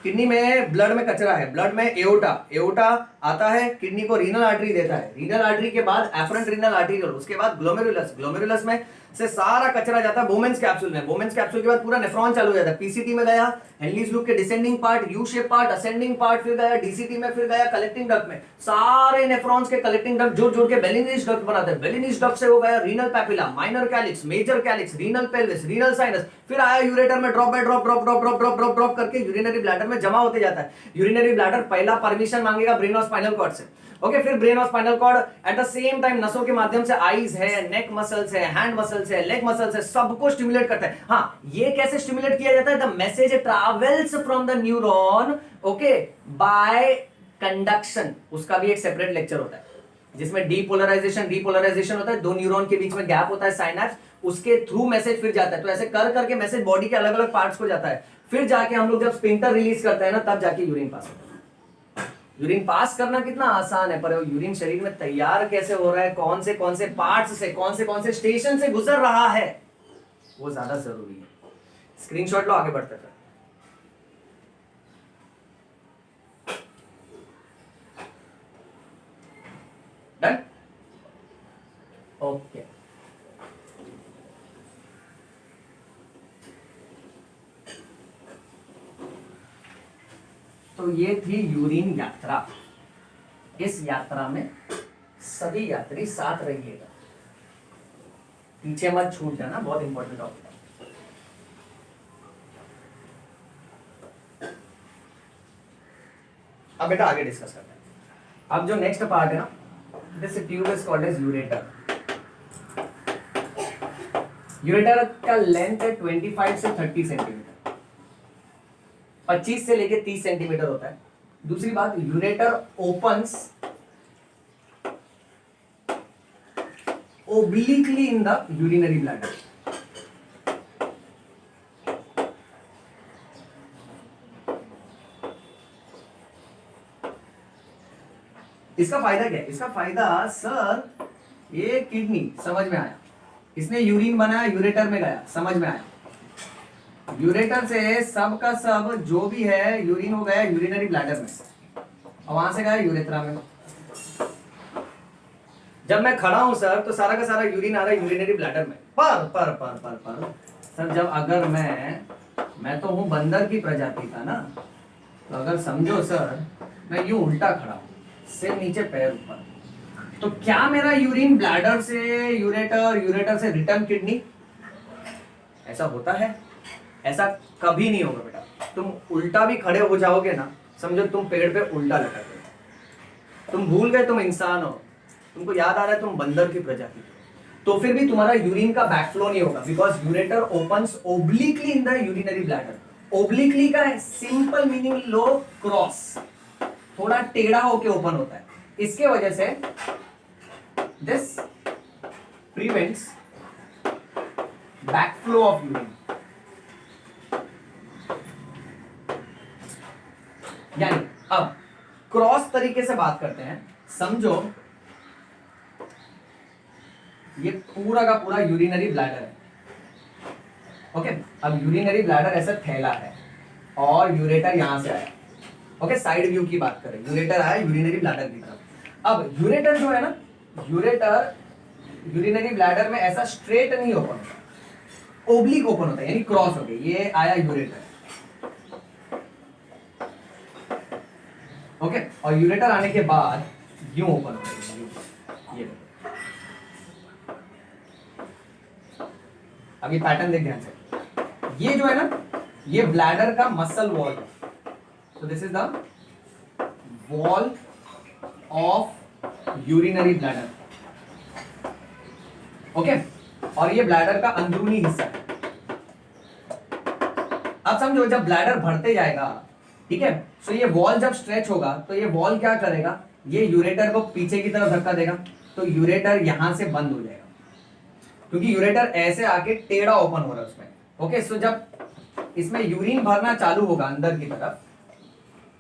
Kidney में ब्लड में कचरा है, ब्लड में एओर्टा, एओर्टा आता है किडनी को, रीनल आर्टरी देता है, रीनल आर्टरी के बाद एफरेंट रीनल आर्टेरियल, उसके बाद ग्लोमेरुलस, ग्लोमेरुलस में से सारा कचरा जाता है बोमेंस कैप्सूल में, बोमेंस कैप्सूल के बाद पूरा नेफ्रॉन चालू हो जाता है, पीसीटी में गया, हेनलीज लूप के descending part, you shape part, ascending part, फिर गया डीसीटी में, फिर गया कलेक्टिंग डक्ट में, सारे नेफ्रॉन्स के कलेक्टिंग डक्ट जोड़ जोड़ के बेलिनीज डक्ट बनाते हैं, बेलिनीज डक्ट से हो गया renal papilla, minor calyx, major calyx, renal pelvis, renal sinus, फिर आया यूरेटर में drop by drop drop drop drop drop drop drop करके यूरिनरी ब्लैडर में जमा होते जाता है। यूरिनरी ब्लैडर पहला परमिशन मांगेगा ब्रेन और स्पाइनल कॉर्ड से। ओके, फिर ब्रेन और spinal cord at the same time नसों के माध्यम से आईज है, नेक मसल्स है, हैंड मसल्स है, लेग मसल्स है, सबको स्टिमुलेट करता है। हाँ, ये कैसे स्टिमुलेट किया जाता है? The message travels from the neuron, okay, bye conduction. उसका भी एक सेपरेट लेक्चर होता है जिसमें डीपोलराइजेशन होता है, दो न्यूरॉन के बीच में गैप होता है, साइनैप्स, उसके थ्रू मैसेज फिर जाता है। तो ऐसे कर करके मैसेज बॉडी के अलग अलग पार्ट्स को जाता है, फिर जाके हम लोग जब स्पिंक्टर रिलीज करते हैं ना, तब जाके यूरिन पास होता है। यूरिन पास करना कितना आसान है, पर यूरिन शरीर में तैयार कैसे हो रहा है, कौन से पार्ट्स से, कौन से स्टेशन से गुजर रहा है, वो ज्यादा जरूरी है। स्क्रीनशॉट लो, आगे बढ़ते हैं। Done, okay. तो ये थी यूरिन यात्रा। इस यात्रा में सभी यात्री साथ रहिएगा, पीछे मत छूट जाना, बहुत इंपॉर्टेंट टॉपिक है। अब बेटा आगे डिस्कस करते हैं। अब जो नेक्स्ट पार्ट है ना, this tube is called as ureter. Ureter का लेंथ है 25 से 30 सेंटीमीटर, 25 से लेके 30 सेंटीमीटर होता है। दूसरी बात, ureter opens obliquely in the urinary bladder। इसका फायदा क्या है? इसका फायदा सर, ये किडनी समझ में आया, इसने यूरिन बनाया, यूरेटर में गया, समझ में आया, यूरेटर से सब का सब जो भी है यूरिन हो गया यूरिनरी ब्लैडर में, और वहां से गया यूरेथ्रा में। जब मैं खड़ा हूं सर, तो सारा का सारा यूरिन आ रहा है यूरिनरी ब्लैडर में, पर सर जब अगर मैं तो हूं बंदर की प्रजाति का ना, तो अगर समझो सर मैं यूं उल्टा खड़ा हूं, सिर नीचे पैर ऊपर, तो क्या मेरा यूरिन ब्लैडर से यूरेटर, यूरेटर से रिटर्न किडनी? ऐसा होता है? ऐसा कभी नहीं होगा बेटा। तुम उल्टा भी खड़े हो जाओगे ना, समझो तुम पेड़ पे उल्टा लटक गए, तुम भूल गए तुम इंसान हो, तुमको याद आ रहा है तुम बंदर की प्रजाति, तो फिर भी तुम्हारा यूरिन का बैकफ्लो नहीं होगा, because ureter opens obliquely in the urinary bladder. Obliquely का सिंपल मीनिंग लो क्रॉस, थोड़ा टेढ़ा होके ओपन होता है। इसके वजह से this prevents backflow of urine. यानी अब क्रॉस तरीके से बात करते हैं, समझो ये पूरा का पूरा यूरिनरी ब्लैडर है। ओके, अब यूरिनरी ब्लैडर ऐसा थैला है और यूरेटर यहां से आया। ओके, साइड व्यू की बात करें, यूरेटर आया यूरिनरी ब्लैडर की तरफ। अब यूरेटर जो है ना, यूरेटर यूरिनरी ब्लैडर में ऐसा स्ट्रेट नहीं ओपन होता, ओब्लिक ओपन होता है, यानी क्रॉस हो गया। ये आया यूरेटर। ओके, और यूरेटर आने के बाद यूं ओपन हो गया, ये अभी पैटर्न देख ध्यान से। ये जो है ना, ये ब्लैडर का मसल वॉल है। So this is the wall of urinary bladder. Okay, और ये ब्लैडर का अंदरूनी हिस्सा है। अब समझो, जब ब्लैडर बढ़ते जाएगा, ठीक है, तो ये वॉल जब स्ट्रेच होगा तो ये वॉल क्या करेगा, ये यूरेटर को पीछे की तरफ धक्का देगा, तो यूरेटर यहां से बंद हो जाएगा, क्योंकि यूरेटर ऐसे आके टेढ़ा ओपन हो रहा है उसमें। ओके, सो जब इसमें यूरिन भरना चालू होगा अंदर की तरफ,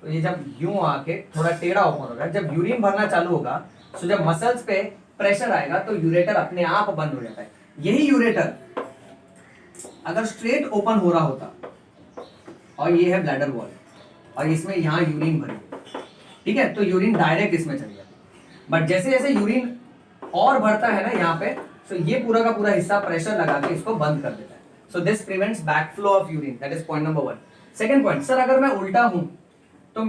तो ये जब यूं आके थोड़ा टेढ़ा ओपन होगा, जब यूरिन भरना चालू होगा, तो जब मसल्स पे प्रेशर आएगा तो यूरेटर अपने आप बंद हो जाता है। यही यूरेटर अगर स्ट्रेट ओपन हो रहा होता, और ये है ब्लैडर वॉल, और इसमें यहां यूरिन भरी, ठीक है, तो यूरिन डायरेक्ट इसमें चली जाती। बट जैसे जैसे यूरिन और भरता है ना यहाँ पे, तो ये पूरा का पूरा हिस्सा प्रेशर लगा के इसको बंद कर देता है। So this prevents backflow of urine, that is point number 1। Second point, sir अगर मैं उल्टा हूं तो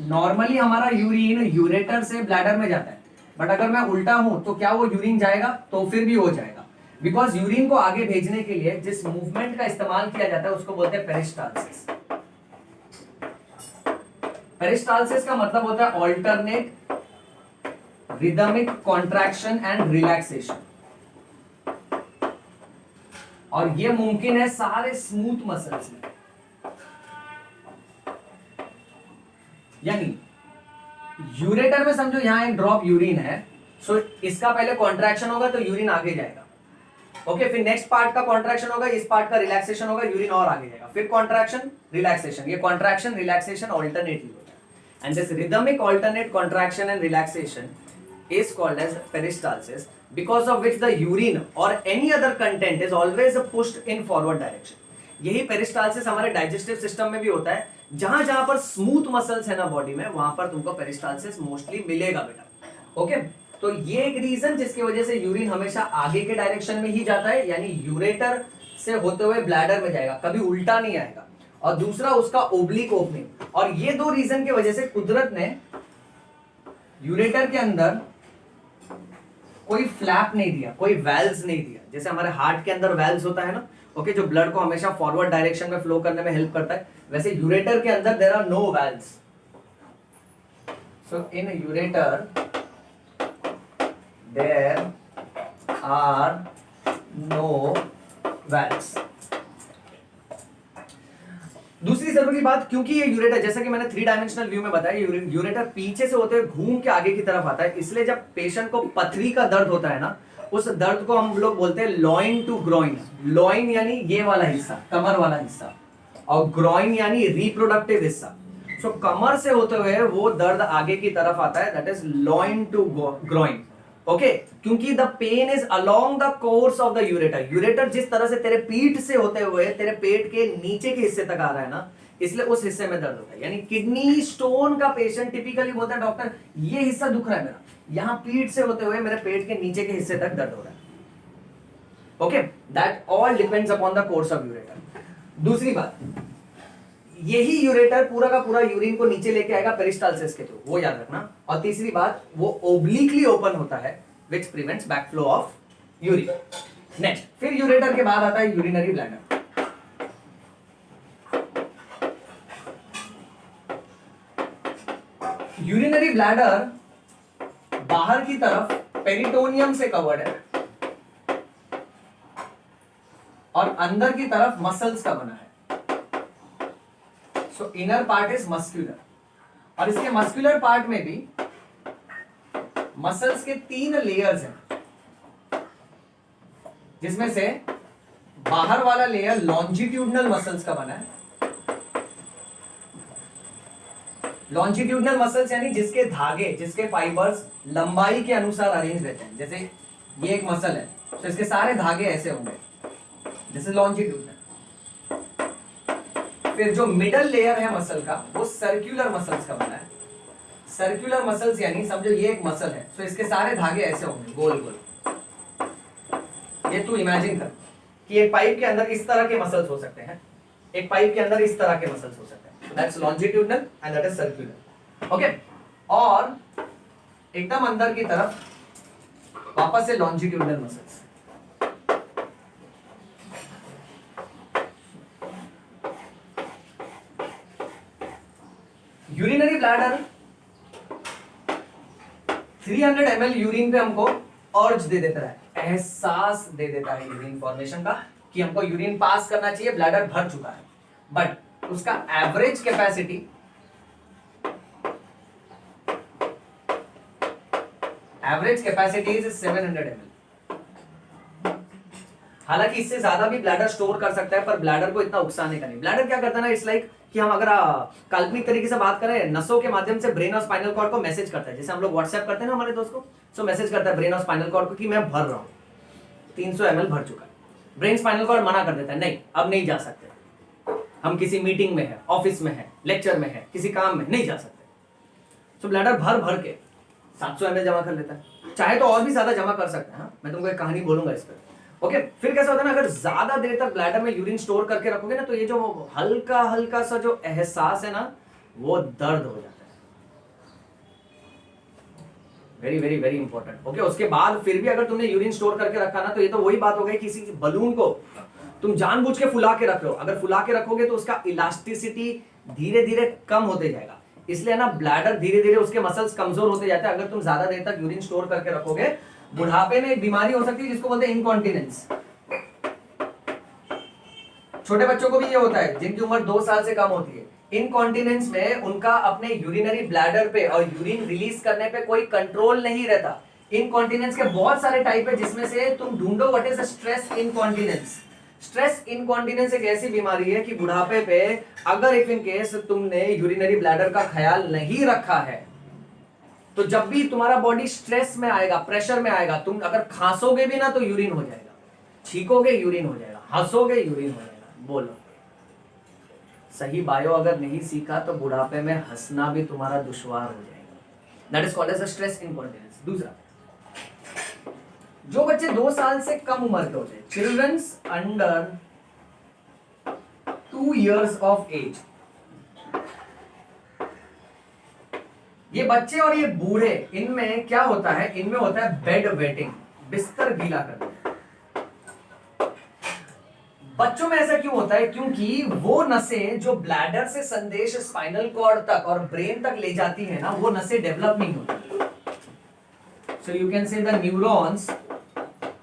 नॉर्मली हमारा यूरिन यूरेटर से ब्लैडर में जाता है, बट अगर मैं उल्टा हूं तो क्या वो यूरिन जाएगा? तो फिर भी हो जाएगा, बिकॉज यूरिन को आगे भेजने के लिए जिस मूवमेंट का इस्तेमाल किया जाता है उसको बोलते हैं पेरिस्टाल्सिस। पेरिस्टाल्सिस का मतलब होता है alternate rhythmic contraction and relaxation, और ये मुमकिन है सारे स्मूथ मसल्स में। यानी यूरेटर में समझो यहां एक ड्रॉप यूरिन है, सो इसका पहले कॉन्ट्रैक्शन होगा तो यूरिन आगे जाएगा। ओके, फिर नेक्स्ट पार्ट का कॉन्ट्रैक्शन होगा, इस पार्ट का रिलैक्सेशन होगा, यूरिन और आगे जाएगा, फिर कॉन्ट्रैक्शन रिलैक्सेशन, ये कॉन्ट्रैक्शन रिलैक्सेशन ऑल्टरनेटली होता है। And this rhythmic alternate contraction and relaxation is called as peristalsis, because of which the urine or any other content is always pushed in forward direction. यही peristalsis हमारे digestive system में भी होता है। जहां जहां पर स्मूथ मसल्स है ना बॉडी में, वहां पर तुमको पेरिस्टाल्सिस मोस्टली मिलेगा बेटा। ओके, तो ये एक रीजन जिसकी वजह से यूरिन हमेशा आगे के डायरेक्शन में ही जाता है, यानी यूरेटर से होते हुए ब्लैडर में जाएगा, कभी उल्टा नहीं आएगा। और दूसरा उसका ओब्लिक ओपनिंग, और ये दो रीजन की वजह से कुदरत ने यूरेटर के अंदर कोई फ्लैप नहीं दिया, कोई वेल्व्स नहीं दिया, जैसे हमारे हार्ट के अंदर वेल्व्स होता है ना, ओके, जो ब्लड को हमेशा फॉरवर्ड डायरेक्शन में फ्लो करने में हेल्प करता है, वैसे यूरेटर के अंदर there are no valves. So in ureter there are no valves. दूसरी जरूरी बात, क्योंकि ये यूरेटर, जैसा कि मैंने 3 डायमेंशनल व्यू में बताया, यूरेटर पीछे से होते हुए घूम के आगे की तरफ आता है, इसलिए जब पेशेंट को पथरी का दर्द होता है ना, उस दर्द को हम लोग बोलते हैं लॉइन टू ग्रोइन। लॉइन यानी ये वाला हिस्सा, कमर वाला हिस्सा, और ग्रोइन यानी रिप्रोडक्टिव हिस्सा। सो कमर से होते हुए वो दर्द आगे की तरफ आता है, that is loin to groin. Okay, क्योंकि the pain is along the course of the ureter. Ureter जिस तरह से तेरे पीठ से होते हुए तेरे पेट के नीचे के हिस्से तक आ रहा है ना, इसलिए उस हिस्से में दर्द होता है। यानी किडनी स्टोन का पेशेंट टिपिकली बोलता है, डॉक्टर ये हिस्सा दुख रहा है मेरा, यहां पीठ से होते हुए मेरे पेट के नीचे के हिस्से तक दर्द हो रहा है। Okay, that all depends upon the course of ureter. दूसरी बात, यही यूरेटर पूरा का पूरा यूरिन को नीचे लेके आएगा पेरिस्टाल्सिस के थ्रू, वो याद रखना। और तीसरी बात, वो ओब्लिकली ओपन होता है, which prevents backflow of urine. Next, फिर यूरेटर के बाद आता है यूरिनरी ब्लैडर। यूरिनरी ब्लैडर बाहर की तरफ पेरिटोनियम से कवर्ड है और अंदर की तरफ मसल्स का बना है। सो इनर पार्ट इज मस्कुलर, और इसके मस्कुलर पार्ट में भी मसल्स के 3 लेयर्स हैं, जिसमें से बाहर वाला लेयर लॉन्जिट्यूडनल मसल्स का बना है। लॉन्जिट्यूडनल मसल्स यानी जिसके धागे, जिसके फाइबर्स लंबाई के अनुसार अरेंज रहते हैं। जैसे ये एक मसल है, तो इसके सारे धागे ऐसे होंगे, दिस इज लॉन्जिट्यूडनल। फिर जो मिडल लेयर है मसल का वो सर्कुलर मसल्स का बना है। सर्कुलर मसल्स यानी समझो ये एक मसल है, तो इसके सारे धागे ऐसे होंगे गोल गोल। ये तू इमेजिन कर कि एक पाइप के अंदर इस तरह के मसल्स हो सकते हैं, एक पाइप के अंदर इस तरह के मसल्स हो सकते हैं, that's longitudinal and that is circular. Okay, और एकदम अंदर की तरफ वापस से longitudinal muscles. Urinary bladder 300 ml urine पे हमको अर्ज दे देता है, एहसास दे देता है यूरिन फॉर्मेशन का कि हमको यूरिन पास करना चाहिए, ब्लैडर भर चुका है। बट उसका एवरेज कैपेसिटी इज 700 ml। हालांकि इससे ज्यादा भी ब्लैडर स्टोर कर सकता है, पर ब्लैडर को इतना उकसाने का नहीं। ब्लैडर क्या करता है ना, इट्स लाइक कि हम अगर काल्पनिक तरीके से बात करें, नसों के माध्यम से ब्रेन और स्पाइनल कॉर्ड को मैसेज करता है, जैसे हम लोग व्हाट्सएप करते हैं ना हमारे दोस्त को, सो मैसेज करता है ब्रेन और स्पाइनल कॉर्ड को कि मैं भर रहा हूं, 300 ml भर चुका है। ब्रेन स्पाइनल कॉर्ड मना कर देता है, नहीं अब नहीं जा सकते, हम किसी मीटिंग में है, ऑफिस में है, लेक्चर में है, किसी काम में नहीं जा सकते। सो ब्लैडर भर भर के 700 ml जमा कर लेता है, चाहे तो और भी ज्यादा जमा कर सकते हैं। हाँ, मैं तुमको एक कहानी बोलूंगा इस पर। ओके, फिर कैसा होता है ना, अगर ज्यादा देर तक ब्लैडर में यूरिन स्टोर करके रखोगे ना, तो ये जो हल्का हल्का सा जो एहसास है ना, वो दर्द हो जाता है। Very very very important. Okay, उसके बाद फिर भी अगर तुमने यूरिन स्टोर करके रखा ना, तो ये तो वही बात हो गई, किसी बलून को तुम जानबूझ के फुला के रख रहे हो। अगर फुला के रखोगे तो उसका इलास्टिसिटी धीरे धीरे कम होते जाएगा, इसलिए ना ब्लैडर धीरे धीरे उसके मसल्स कमजोर होते जाते हैं। अगर तुम ज्यादा देर तक यूरिन स्टोर करके रखोगे, बुढ़ापे में एक बीमारी हो सकती है जिसको बोलते हैं इनकॉन्टिनेंस। छोटे बच्चों को भी ये होता है जिनकी उम्र 2 साल से कम होती है। इनकॉन्टिनेंस में उनका अपने यूरिनरी ब्लैडर पे और यूरिन रिलीज करने पे कोई कंट्रोल नहीं रहता। इनकॉन्टिनेंस के बहुत सारे टाइप है, जिसमें से तुम ढूंढो what is stress incontinence. Stress incontinence एक ऐसी बीमारी है कि बुढ़ापे पे अगर इफ इन केस तुमने यूरिनरी ब्लैडर का ख्याल नहीं रखा है, तो जब भी तुम्हारा बॉडी स्ट्रेस में आएगा, प्रेशर में आएगा, तुम अगर खांसोगे भी ना तो यूरिन हो जाएगा, छींकोगे यूरिन हो जाएगा, हंसोगे यूरिन हो जाएगा। बोलो, सही बायो अगर नहीं सीखा तो बुढ़ापे में हंसना भी तुम्हारा दुश्वार हो जाएगा। That is called as stress incontinence. दूसरा, जो बच्चे 2 साल से कम उम्र के होते हैं, childrens under 2 years of age, ये बच्चे और ये बूढ़े, इनमें क्या होता है, इनमें होता है बेड वेटिंग, बिस्तर गीला करना। बच्चों में ऐसा क्यों होता है? क्योंकि वो नसें जो ब्लैडर से संदेश स्पाइनल कॉर्ड तक और ब्रेन तक ले जाती है ना, वो नसें डेवलप नहीं होती। So you can say the neurons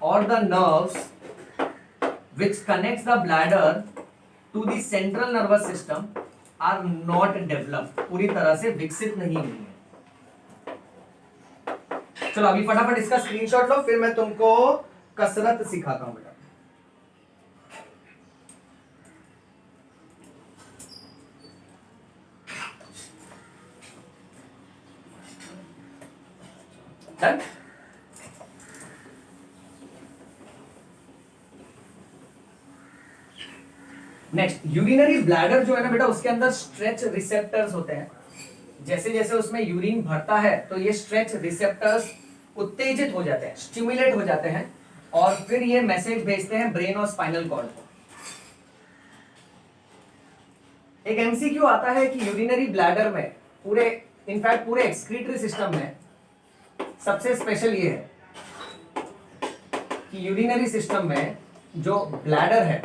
और the nerves which connects the bladder to the central nervous system are not developed, पूरी तरह से विकसित नहीं हुई है। चलो अभी फटाफट इसका स्क्रीनशॉट लो, फिर मैं तुमको कसरत सिखाता हूं बेटा। डन? नेक्स्ट, यूरिनरी ब्लैडर जो है ना बेटा, उसके अंदर स्ट्रेच रिसेप्टर्स होते हैं। जैसे जैसे उसमें यूरिन भरता है तो ये स्ट्रेच रिसेप्टर्स उत्तेजित हो जाते हैं, स्टिमुलेट हो जाते हैं, और फिर ये मैसेज भेजते हैं ब्रेन और स्पाइनल कॉर्ड को। एक एमसीक्यू आता है कि यूरिनरी ब्लैडर में पूरे, इनफैक्ट पूरे एक्सक्रीटरी सिस्टम में सबसे स्पेशल ये है कि यूरिनरी सिस्टम में जो ब्लैडर है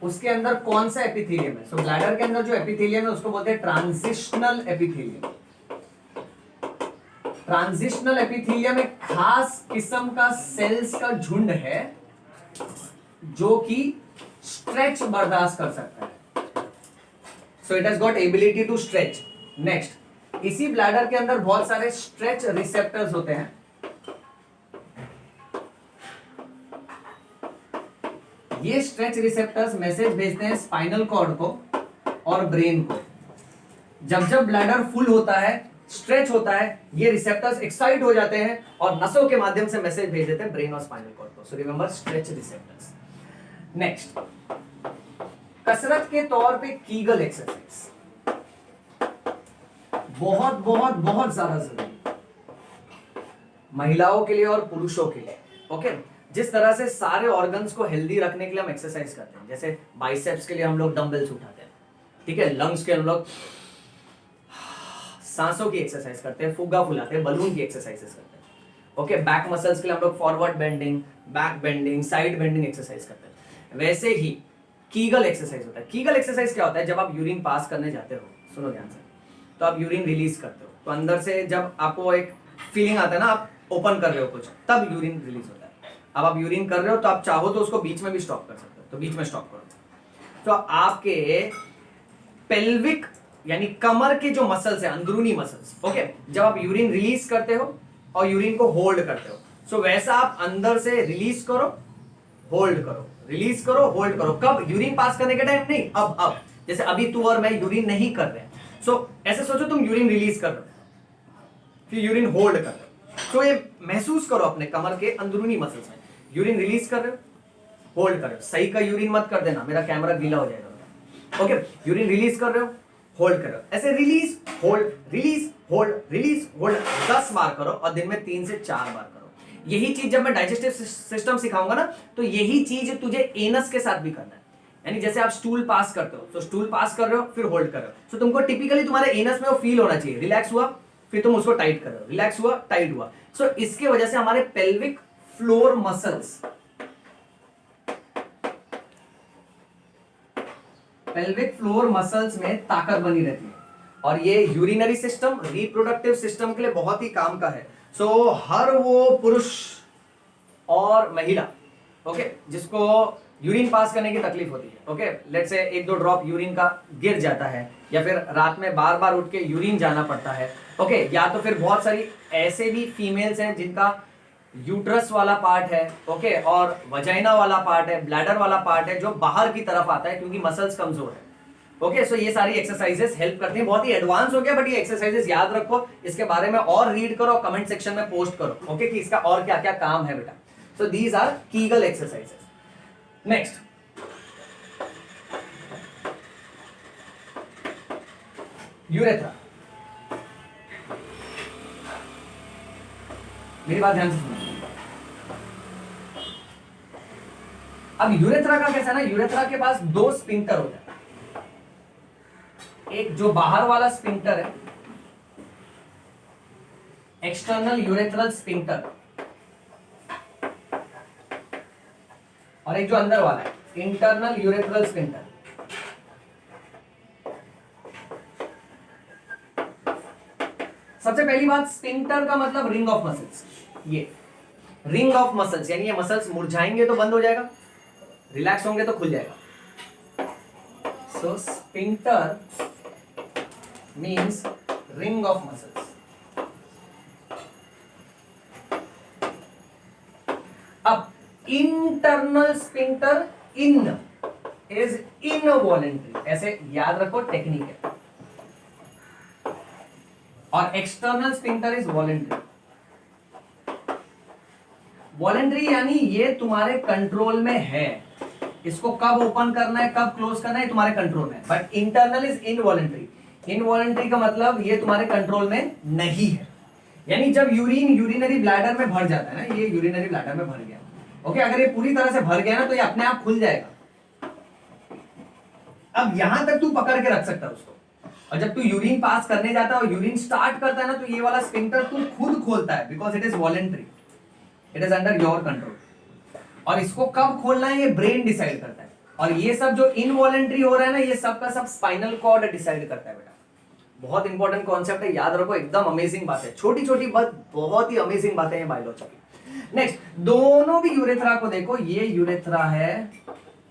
उसके अंदर कौन सा एपिथेलियम है। सो ब्लैडर के अंदर जो एपिथेलियम है उसको बोलते हैं ट्रांजिशनल एपिथेलियम। ट्रांजिशनल एपिथेलियम एक खास किस्म का सेल्स का झुंड है जो कि स्ट्रेच बर्दाश्त कर सकता है। So it has got ability to stretch. Next, इसी ब्लैडर के अंदर बहुत सारे स्ट्रेच रिसेप्टर्स होते हैं। ये स्ट्रेच रिसेप्टर्स मैसेज भेजते हैं स्पाइनल कॉर्ड को और ब्रेन को। जब जब ब्लैडर फुल होता है, स्ट्रेच होता है, ये रिसेप्टर्स एक्साइट हो जाते हैं और नसों के माध्यम से मैसेज भेज देते हैं ब्रेन और स्पाइनल कॉर्ड को। So remember stretch receptors. Next, कसरत के तौर पे कीगल एक्सरसाइज बहुत बहुत बहुत ज्यादा जरूरी, महिलाओं के लिए और पुरुषों के लिए। ओके, जिस तरह से सारे ऑर्गन्स को हेल्दी रखने के लिए हम एक्सरसाइज करते हैं, जैसे बाइसेप्स के लिए हम लोग डंबल्स उठाते हैं, ठीक है, लंग्स के हम लोग सांसों की एक्सरसाइज करते हैं, फुग्गा फुलाते हैं, बलून की एक्सरसाइजेस करते हैं। ओके, बैक मसल्स के लिए हम लोग forward bending, back bending, side bending exercise करते हैं। वैसे ही कीगल एक्सरसाइज होता है। कीगल एक्सरसाइज क्या होता है? जब आप यूरिन पास करने जाते हो, सुनो ध्यान से, तो आप यूरिन रिलीज करते हो, तो अंदर से जब आपको एक फीलिंग आता है ना, आप ओपन कर रहे हो कुछ, तब यूरिन रिलीज होता है। अब आप यूरिन कर रहे हो तो आप चाहो तो उसको बीच में भी स्टॉप कर सकते हो, तो बीच में स्टॉप करो। तो आपके पेल्विक यानी कमर के जो मसल्स है, अंदरूनी मसल्स, ओके, जब आप यूरिन रिलीज करते हो और यूरिन को होल्ड करते हो, सो वैसा आप अंदर से रिलीज करो, होल्ड करो, रिलीज करो, होल्ड करो। कब? यूरिन पास करने के टाइम नहीं, अब जैसे अभी तू और मैं यूरिन नहीं कर रहे हैं, सो ऐसे सोचो तुम यूरिन रिलीज कर रहे हो, फिर यूरिन होल्ड कर रहे हो, तो ये महसूस करो अपने कमर के अंदरूनी मसल्स में, यूरिन रिलीज कर रहे हो, होल्ड कर रहे हो। सही का यूरिन मत कर देना, मेरा कैमरा गीला हो जाएगा। ओके, यूरिन रिलीज कर रहे हो, होल्ड करो, ऐसे release hold release hold release hold 10 बार करो और दिन में 3 से 4 बार करो। यही चीज जब मैं डाइजेस्टिव सिस्टम सिखाऊंगा ना, तो यही चीज तुझे एनस के साथ भी करना है। यानी जैसे आप स्टूल पास करते हो, तो स्टूल पास कर रहे हो फिर होल्ड कर रहे हो, तो तुमको टिपिकली तुम्हारे एनस में वो फील होना चाहिए, रिलैक्स हुआ फिर तुम उसको टाइट कर रहे हो, रिलैक्स हुआ टाइट हुआ। सो इसके वजह से हमारे pelvic floor muscles, pelvic floor muscles में ताकत बनी रहती है और ये यूरिनरी सिस्टम, रिप्रोडक्टिव सिस्टम के लिए बहुत ही काम का है। सो हर वो पुरुष और महिला, ओके, जिसको यूरिन पास करने की तकलीफ होती है, okay, let's say 1-2 drop urine का गिर जाता है, या फिर रात में बार बार उठ के यूरिन जाना पड़ता है, ओके, या तो फिर बहुत सारी ऐसे भी फीमेल्स हैं जिनका यूट्रस वाला पार्ट है, ओके, और वजाइना वाला पार्ट है, ब्लैडर वाला पार्ट है जो बाहर की तरफ आता है क्योंकि मसल्स कमजोर है। ओके, सो ये सारी एक्सरसाइजेस हेल्प करती हैं। बहुत ही एडवांस हो गया, बट ये एक्सरसाइजेस याद रखो, इसके बारे में और रीड करो, कमेंट सेक्शन में पोस्ट करो, ओके, कि इसका और क्या क्या काम है बेटा। So these are Kegel exercises. Next, urethra. मेरी बात ध्यान से सुनो। अब यूरेथ्रा का कैसा है ना, यूरेथ्रा के पास 2 स्पिंक्टर होते हैं। एक जो बाहर वाला स्पिंक्टर है, एक्सटर्नल यूरेथ्रल स्पिंक्टर, और एक जो अंदर वाला है, इंटरनल यूरेथ्रल स्पिंक्टर। सबसे पहली बात, स्पिंक्टर का मतलब रिंग ऑफ मसल्स। ये रिंग ऑफ मसल्स यानी ये मसल्स मुरझाएंगे तो बंद हो जाएगा, रिलैक्स होंगे तो खुल जाएगा। So sphincter means ring of muscles. अब internal sphincter in is involuntary, ऐसे याद रखो, टेक्निक है, और external sphincter is voluntary. Voluntary यानी ये तुम्हारे कंट्रोल में है, इसको कब ओपन करना है कब क्लोज करना है तुम्हारे कंट्रोल में, but internal is involuntary. Involuntary का मतलब ये तुम्हारे कंट्रोल में नहीं है। यानी जब यूरिन यूरिनरी ब्लैडर में भर जाता है ना, ये यूरिनरी ब्लैडर में भर गया, ओके, अगर ये पूरी तरह से भर गया ना तो ये अपने आप खुल जाएगा। अब यहां तक तू पकड़ के रख सकता है उसको, और जब तू यूरिन पास करने जाता है और यूरिन स्टार्ट करता है ना, तो ये वाला स्पिंक्टर तू खुद खोलता है, because it is voluntary, it is under your control. और इसको कब खोलना है ये ब्रेन डिसाइड करता है, और ये सब जो इनवॉलेंट्री हो रहा है ना, ये सब का सब स्पाइनल कॉर्ड डिसाइड करता है बेटा। बहुत इंपॉर्टेंट कॉन्सेप्ट है, याद रखो, एकदम अमेजिंग बात है, छोटी छोटी बात, बहुत ही अमेजिंग बातें हैं बायोलॉजी की। नेक्स्ट, दोनों भी यूरेथ्रा को देखो, ये यूरेथ्रा है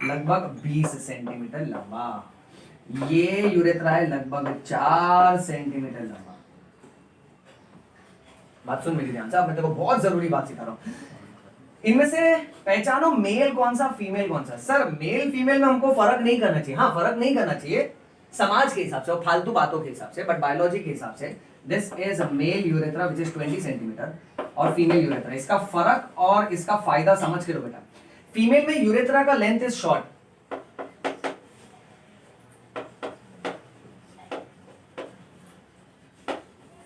लगभग 20 सेंटीमीटर लंबा, ये यूरेथ्रा है लगभग 4 सेंटीमीटर लंबा। बात सुन मेरी ध्यान से, अब मैं तेरे को बहुत जरूरी बात सिखा रहा हूं। इनमें से पहचानो मेल कौन सा, फीमेल कौन सा। सर मेल फीमेल में हमको फर्क नहीं करना चाहिए, हाँ फर्क नहीं करना चाहिए, समाज के हिसाब से और फालतू बातों के हिसाब से, बट बायोलॉजी के हिसाब से this is male urethra which is 20 centimetre और फीमेल यूरेथ्रा। इसका फर्क और इसका फायदा समझ के लो बेटा। फीमेल में यूरेथ्रा का length is short,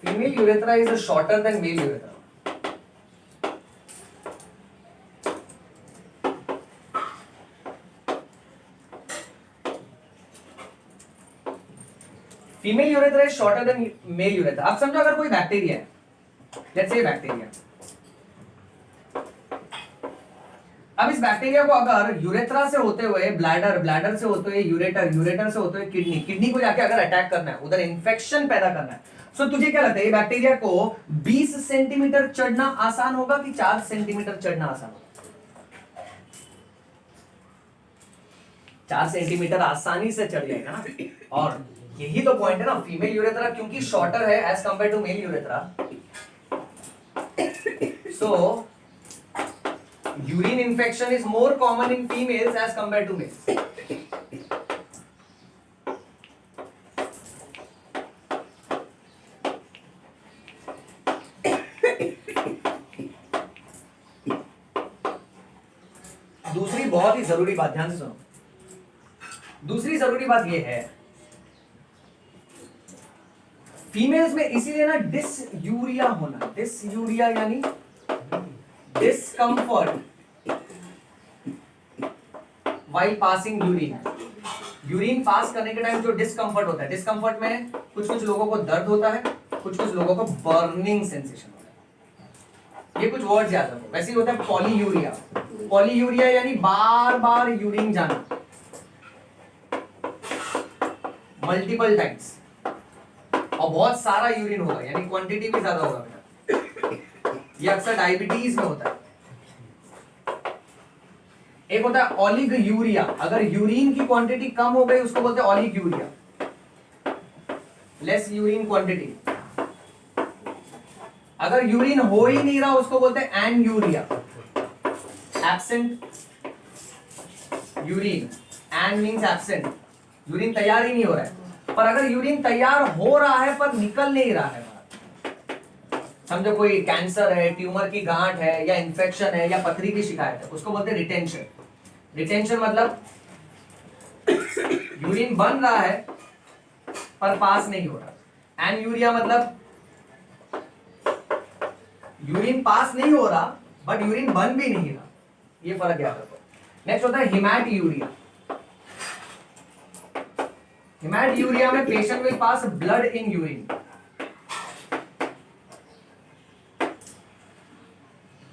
female urethra is shorter than male urethra. Female urethra is shorter than male urethra. अब समझो अगर कोई बैक्टीरिया है, लेट्स से बैक्टीरिया, अब इस बैक्टीरिया को अगर यूरेथ्रा से होते हुए ब्लैडर, ब्लैडर से होते हुए यूरेटर, यूरेटर से होते हुए किडनी, किडनी को जाके अगर अटैक करना है, उधर इन्फेक्शन पैदा करना है, सो तुझे क्या लगता है ये बैक्टीरिया को 20 सेंटीमीटर चढ़ना आसान होगा कि 4 सेंटीमीटर चढ़ना आसान होगा? 4 सेंटीमीटर आसानी से चढ़ जाएगा ना। और यही तो पॉइंट है ना, फीमेल यूरेथ्रा क्योंकि शॉर्टर है as compare to male urethra, so urine infection is more common in females as compare to males. दूसरी बहुत ही जरूरी बात, ध्यान से सुनो, दूसरी जरूरी बात यह है फीमेल्स में इसीलिए ना डिसयूरिया होना, डिसयूरिया यानी discomfort while passing urine. Urine pass करने के टाइम जो डिस्कंफर्ट होता है, डिस्कंफर्ट में कुछ कुछ लोगों को दर्द होता है, कुछ कुछ लोगों को बर्निंग सेंसेशन होता है। ये कुछ वर्ड्स याद रखो। वैसे ही होता है पॉलीयूरिया, पॉलीयूरिया यानी बार बार यूरिन जाना, मल्टीपल टाइम्स, और बहुत सारा यूरिन होगा यानी क्वांटिटी भी ज्यादा होगा बेटा। ये अक्सर डायबिटीज में होता है। एक होता है ऑलिग यूरिया, अगर यूरिन की क्वांटिटी कम हो गई उसको बोलते हैं oliguria, less urine quantity. अगर यूरिन हो ही नहीं रहा उसको बोलते हैं anuria, absent urine, an means absent, urine तैयार ही नहीं हो रहा है। पर अगर यूरिन तैयार हो रहा है पर निकल नहीं रहा है, समझो कोई कैंसर है, ट्यूमर की गांठ है, या इन्फेक्शन है, या पथरी की शिकायत है, उसको बोलते हैं रिटेंशन। रिटेंशन मतलब यूरिन बन रहा है पर पास नहीं हो रहा। एन यूरिया मतलब यूरिन पास नहीं हो रहा बट यूरिन बन भी नहीं रहा। ये फर्क याद रखो। नेक्स्ट होता है हिमैट यूरिया। हिमैट यूरिया में patient will pass blood in urine.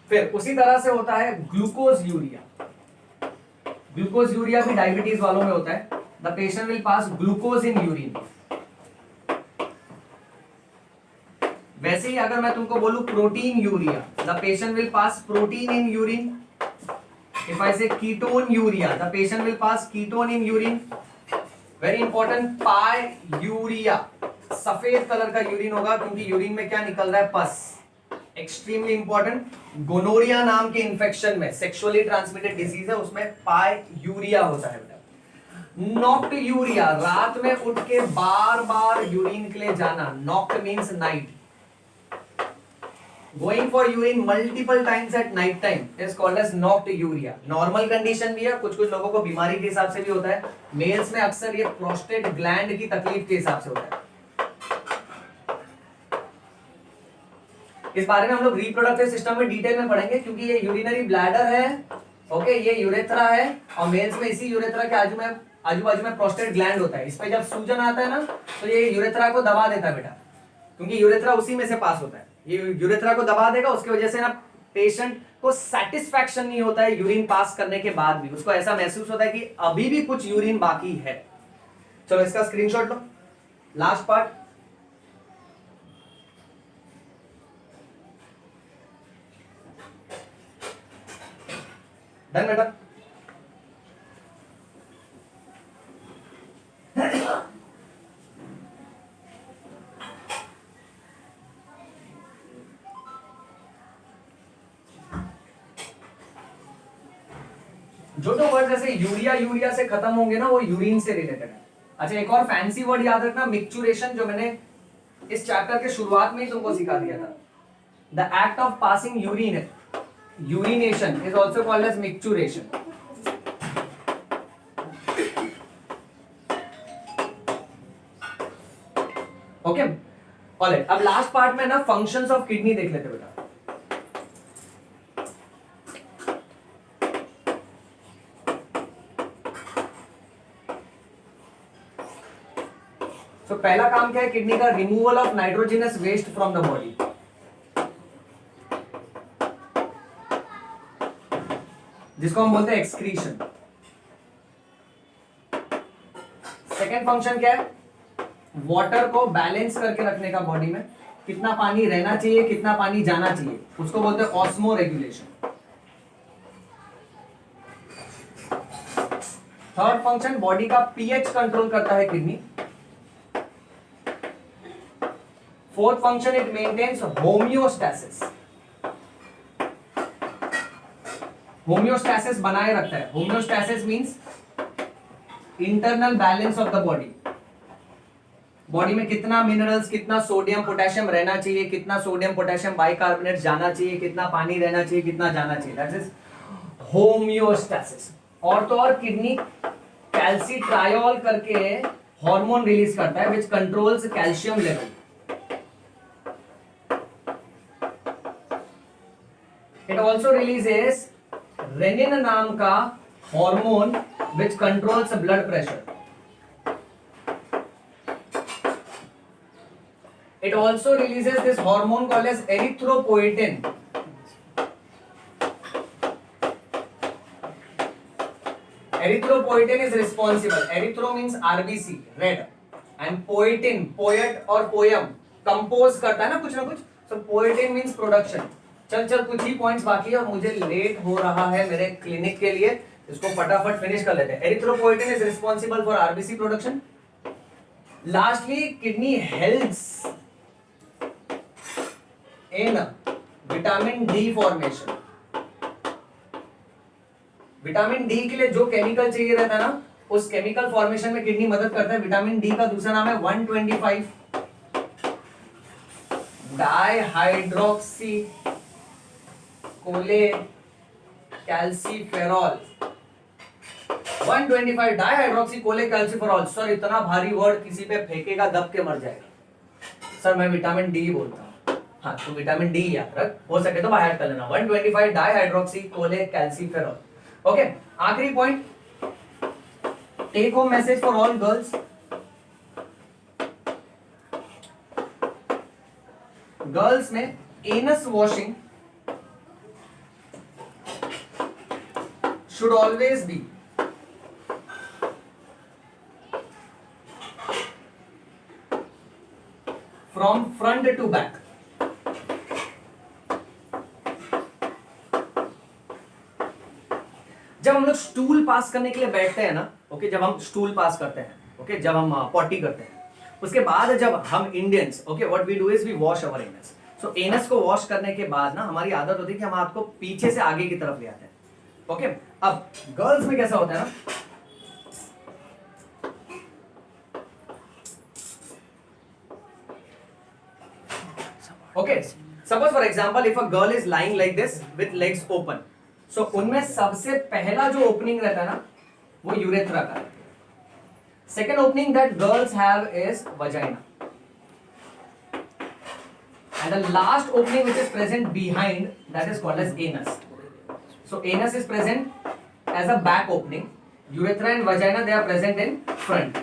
फिर उसी तरह से होता है ग्लूकोज यूरिया। ग्लूकोज यूरिया भी डायबिटीज वालों में होता है। The patient will pass glucose in urine. वैसे ही अगर मैं तुमको बोलूं proteinuria, the patient will pass protein in urine. If I say ketonuria, the patient will pass ketone in urine. Very important, pyuria, सफेद colour का urine होगा क्योंकि यूरिन में क्या निकल रहा है, पस। एक्सट्रीमली इंपॉर्टेंट, गोनोरिया नाम के इंफेक्शन में, सेक्सुअली ट्रांसमिटेड डिजीज है, उसमें पाई यूरिया होता है बेटा। नॉक्ट यूरिया, रात में उठ के बार बार यूरिन के लिए जाना, noct means night, going for urine multiple times at night time is called as nocturia. Normal condition भी है, कुछ कुछ लोगों को बीमारी के हिसाब से भी होता है। मेल्स में अक्सर ये प्रोस्टेट ग्लैंड की तकलीफ के हिसाब से होता है। इस बारे में हम लोग रिप्रोडक्टिव सिस्टम में डिटेल में पढ़ेंगे क्योंकि ये यूरिनरी ब्लैडर है, ओके, ये यूरेथ्रा है, और मेल्स में इसी यूरेथ्रा के आजू बाजू में प्रोस्टेट ग्लैंड होता है। इस पे जब सूजन आता है ना तो ये यूरेथ्रा को दबा देता है बेटा, क्योंकि यूरेथ्रा उसी में से पास होता है। ये यूरेथ्रा को दबा देगा, उसकी वजह से ना पेशेंट को सेटिस्फैक्शन नहीं होता है यूरिन पास करने के बाद भी। उसको ऐसा महसूस होता है कि अभी भी कुछ यूरिन बाकी है। चलो इसका स्क्रीनशॉट लो, लास्ट पार्ट। डन बेटा। जो वर्ड जैसे यूरिया यूरिया से खत्म होंगे ना वो यूरिन से रिलेटेड है। अच्छा, एक और फैंसी वर्ड याद रखना, मिक्चुरेशन, जो मैंने इस चैप्टर के शुरुआत में ही तुमको सिखा दिया था। The act of passing urine, urination is also called as micturition. Okay, alright, अब लास्ट पार्ट में ना फंक्शंस ऑफ किडनी देख लेते बेटा। तो पहला काम क्या है किडनी का? Removal of nitrogenous waste from the body. जिसको हम बोलते हैं एक्सक्रीशन। सेकेंड फंक्शन क्या है? वाटर को बैलेंस करके रखने का बॉडी में, कितना पानी रहना चाहिए, कितना पानी जाना चाहिए, उसको बोलते हैं osmoregulation. Third function, body का पीएच कंट्रोल करता है kidney. Fourth function, it maintains homeostasis, homeostasis बनाए रखता है। Homeostasis means internal balance of the body. Body में कितना मिनरल्स, कितना सोडियम पोटेशियम रहना चाहिए, कितना सोडियम पोटेशियम बाइकार्बोनेट जाना चाहिए, कितना पानी रहना चाहिए, कितना जाना चाहिए, दैट इज होम्योस्टैसिस। और तो और किडनी कैल्सिट्रायोल करके हार्मोन रिलीज करता है which controls calcium level. It also releases renin नाम का hormone which controls blood pressure. It also releases this hormone called as erythropoietin. Erythropoietin is responsible. Erythro means RBC, red, and poietin, poet और poem, compose करता है ना कुछ। So poietin means production. चल कुछ ही points बाकी है और मुझे लेट हो रहा है मेरे क्लिनिक के लिए, इसको फटाफट फिनिश कर लेते हैं। Erythropoietin is responsible for RBC production. Lastly, kidney helps in vitamin D formation. Vitamin D के लिए जो केमिकल चाहिए रहता है ना, उस केमिकल फॉर्मेशन में किडनी मदद करता है। विटामिन डी का दूसरा नाम है 125 डाइहाइड्रोक्सी कोले कैल्सीफेरॉल। 125 डाइहाइड्रोक्सी कोले कैल्सीफेरॉल। सर इतना भारी वर्ड किसी पे फेंकेगा दब के मर जाएगा। सर मैं विटामिन डी बोलता हूँ। हाँ, तो विटामिन डी याद रख, हो सके तो बाहर कर लेना। 125 डाइहाइड्रोक्सी कोले कैल्सीफेरॉल। ओके, आखिरी point, take home message for all girls. Girls में anus washing should always be from front to back. जब हम लोग स्टूल पास करने के लिए बैठते हैं ना, ओके, जब हम स्टूल पास करते हैं, ओके, जब हम पॉटी करते हैं, उसके बाद जब हम Indians, okay, what we do is we wash our anus. So anus को वॉश करने के बाद ना हमारी आदत होती है कि हम हाथ को पीछे से आगे की तरफ ले आते हैं। ओके, अब गर्ल्स में कैसा होता है ना, okay, suppose for example if a girl is lying like this with legs open, so उनमें सबसे पहला जो ओपनिंग रहता है ना वो यूरेथ्रा का है। Second opening that girls have is vagina, and the last opening which is present behind, that is called as anus. So anus is present as a back opening. Urethra and vagina they are present in front.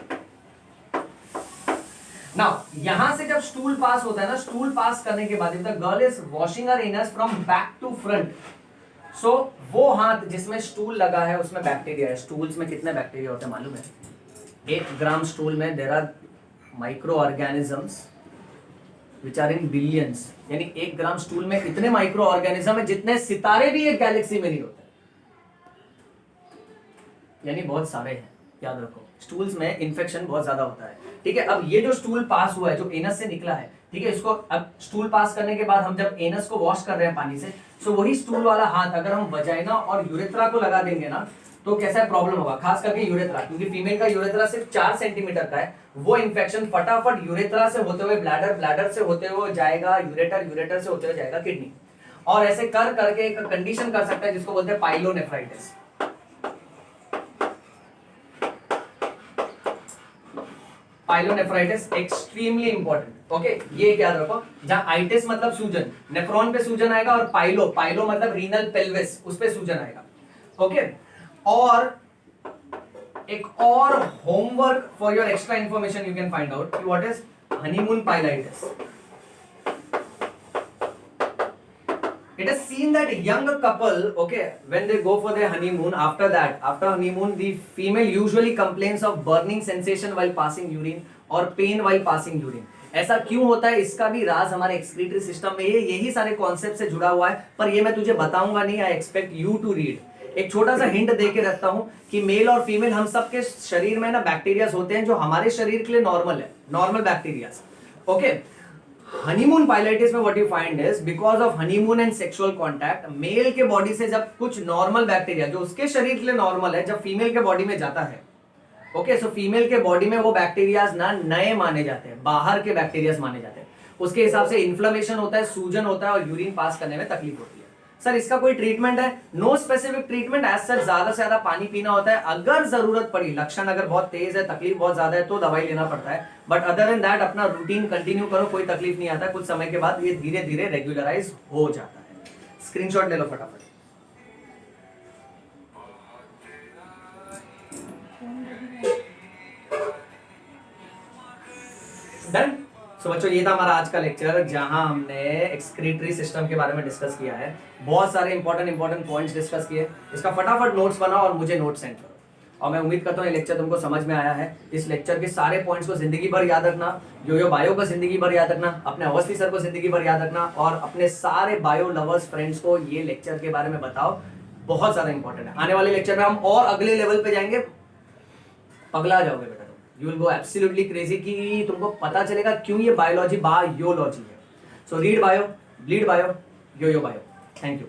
Now यहां से जब stool pass होता है ना, stool pass करने के बाद if the girl is washing her anus from back to front, so वो हाथ जिसमें स्टूल लगा है उसमें बैक्टीरिया है। स्टूल्स में कितने बैक्टीरिया होते हैं मालूम है? 1 ग्राम स्टूल में there are microorganisms which are in billions. यानी 1 ग्राम स्टूल में इतने माइक्रो ऑर्गेनिज्म है जितने सितारे भी एक गैलेक्सी में नहीं होते, यानी बहुत सारे हैं। याद रखो, स्टूल्स में इन्फेक्शन बहुत ज्यादा होता है। ठीक है, अब ये जो स्टूल पास हुआ है, जो एनस से निकला है, ठीक है, इसको अब स्टूल पास करने के बाद हम जब एनस को वॉश कर रहे हैं पानी से, सो वही स्टूल वाला हाथ अगर हम वजाइना और यूरेथ्रा को लगा देंगे ना, तो कैसा प्रॉब्लम होगा, खास करके यूरेथ्रा, क्योंकि फीमेल का यूरेथ्रा सिर्फ 4 सेंटीमीटर का है। वो इंफेक्शन फटाफट यूरेथ्रा से होते हुए ब्लैडर, ब्लैडर से होते हुए जाएगा यूरेटर, यूरेटर से होते हुए जाएगा किडनी, और ऐसे कर करके एक कंडीशन कर सकता है जिसको बोलते हैं pyelonephritis. Pyelonephritis extremely important. Okay, ये याद रखो, जहां आइटिस मतलब सूजन, नेफ्रॉन पे सूजन आएगा, और पाइलो, पाइलो मतलब रीनल पेल्विस, उस पे सूजन आएगा। ओके, और एक और homework for your extra information you can find out कि what is honeymoon pyelitis. It is seen that young couple, okay, when they go for their honeymoon, after honeymoon, the female usually complains of burning sensation while passing urine or pain while passing urine. ऐसा क्यों होता है, इसका भी राज हमारे excretory system में है। यही सारे कॉन्सेप्ट से जुड़ा हुआ है, पर ये मैं तुझे बताऊंगा नहीं। I expect you to read. एक छोटा सा हिंट दे के रखता हूं कि मेल और फीमेल हम सबके शरीर में ना बैक्टीरियाज होते हैं जो हमारे शरीर के लिए नॉर्मल है, normal bacterias. Okay, honeymoon pyelitis में what you find is because of honeymoon and sexual contact, male के बॉडी से जब कुछ नॉर्मल बैक्टीरिया जो उसके शरीर के लिए नॉर्मल है, जब फीमेल के बॉडी में जाता है, ओके, सो फीमेल के बॉडी में वो बैक्टीरियाज ना नए माने जाते हैं, बाहर के बैक्टीरियाज माने जाते हैं। उसके हिसाब से इन्फ्लेमेशन होता है, सूजन होता है, और यूरिन पास करने में तकलीफ होती है। सर इसका कोई ट्रीटमेंट है? No specific treatment as such. ज्यादा से ज्यादा पानी पीना होता है, अगर जरूरत पड़ी, लक्षण अगर बहुत तेज है, तकलीफ बहुत ज्यादा है, तो दवाई लेना पड़ता है। बट अदर देन दैट अपना रूटीन कंटिन्यू करो, कोई तकलीफ नहीं आता। कुछ समय के बाद ये धीरे धीरे रेगुलराइज हो जाता है। स्क्रीनशॉट ले लो फटाफट। डन। सो बच्चों, ये था हमारा आज का लेक्चर, जहां हमने एक्सक्रीटरी सिस्टम के बारे में डिस्कस किया है। बहुत सारे इंपॉर्टेंट पॉइंट्स डिस्कस किए। इसका फटाफट नोट्स बनाओ और मुझे नोट सेंड करो। और मैं उम्मीद करता हूँ ये लेक्चर तुमको समझ में आया है। इस लेक्चर के सारे पॉइंट्स को जिंदगी भर याद रखना। यो बायो को जिंदगी भर याद रखना, अपने अवस्थी सर को जिंदगी भर याद रखना, और अपने सारे बायो लवर्स फ्रेंड्स को ये लेक्चर के बारे में बताओ। बहुत ज्यादा इंपॉर्टेंट है। आने वाले लेक्चर में हम और अगले लेवल पे जाएंगे। पगला जाओगे बेटा, you will go absolutely crazy कि तुमको पता चलेगा क्यों ये बायोलॉजी बायोलॉजी है। So read bio, bleed bio, yo bio. Thank you.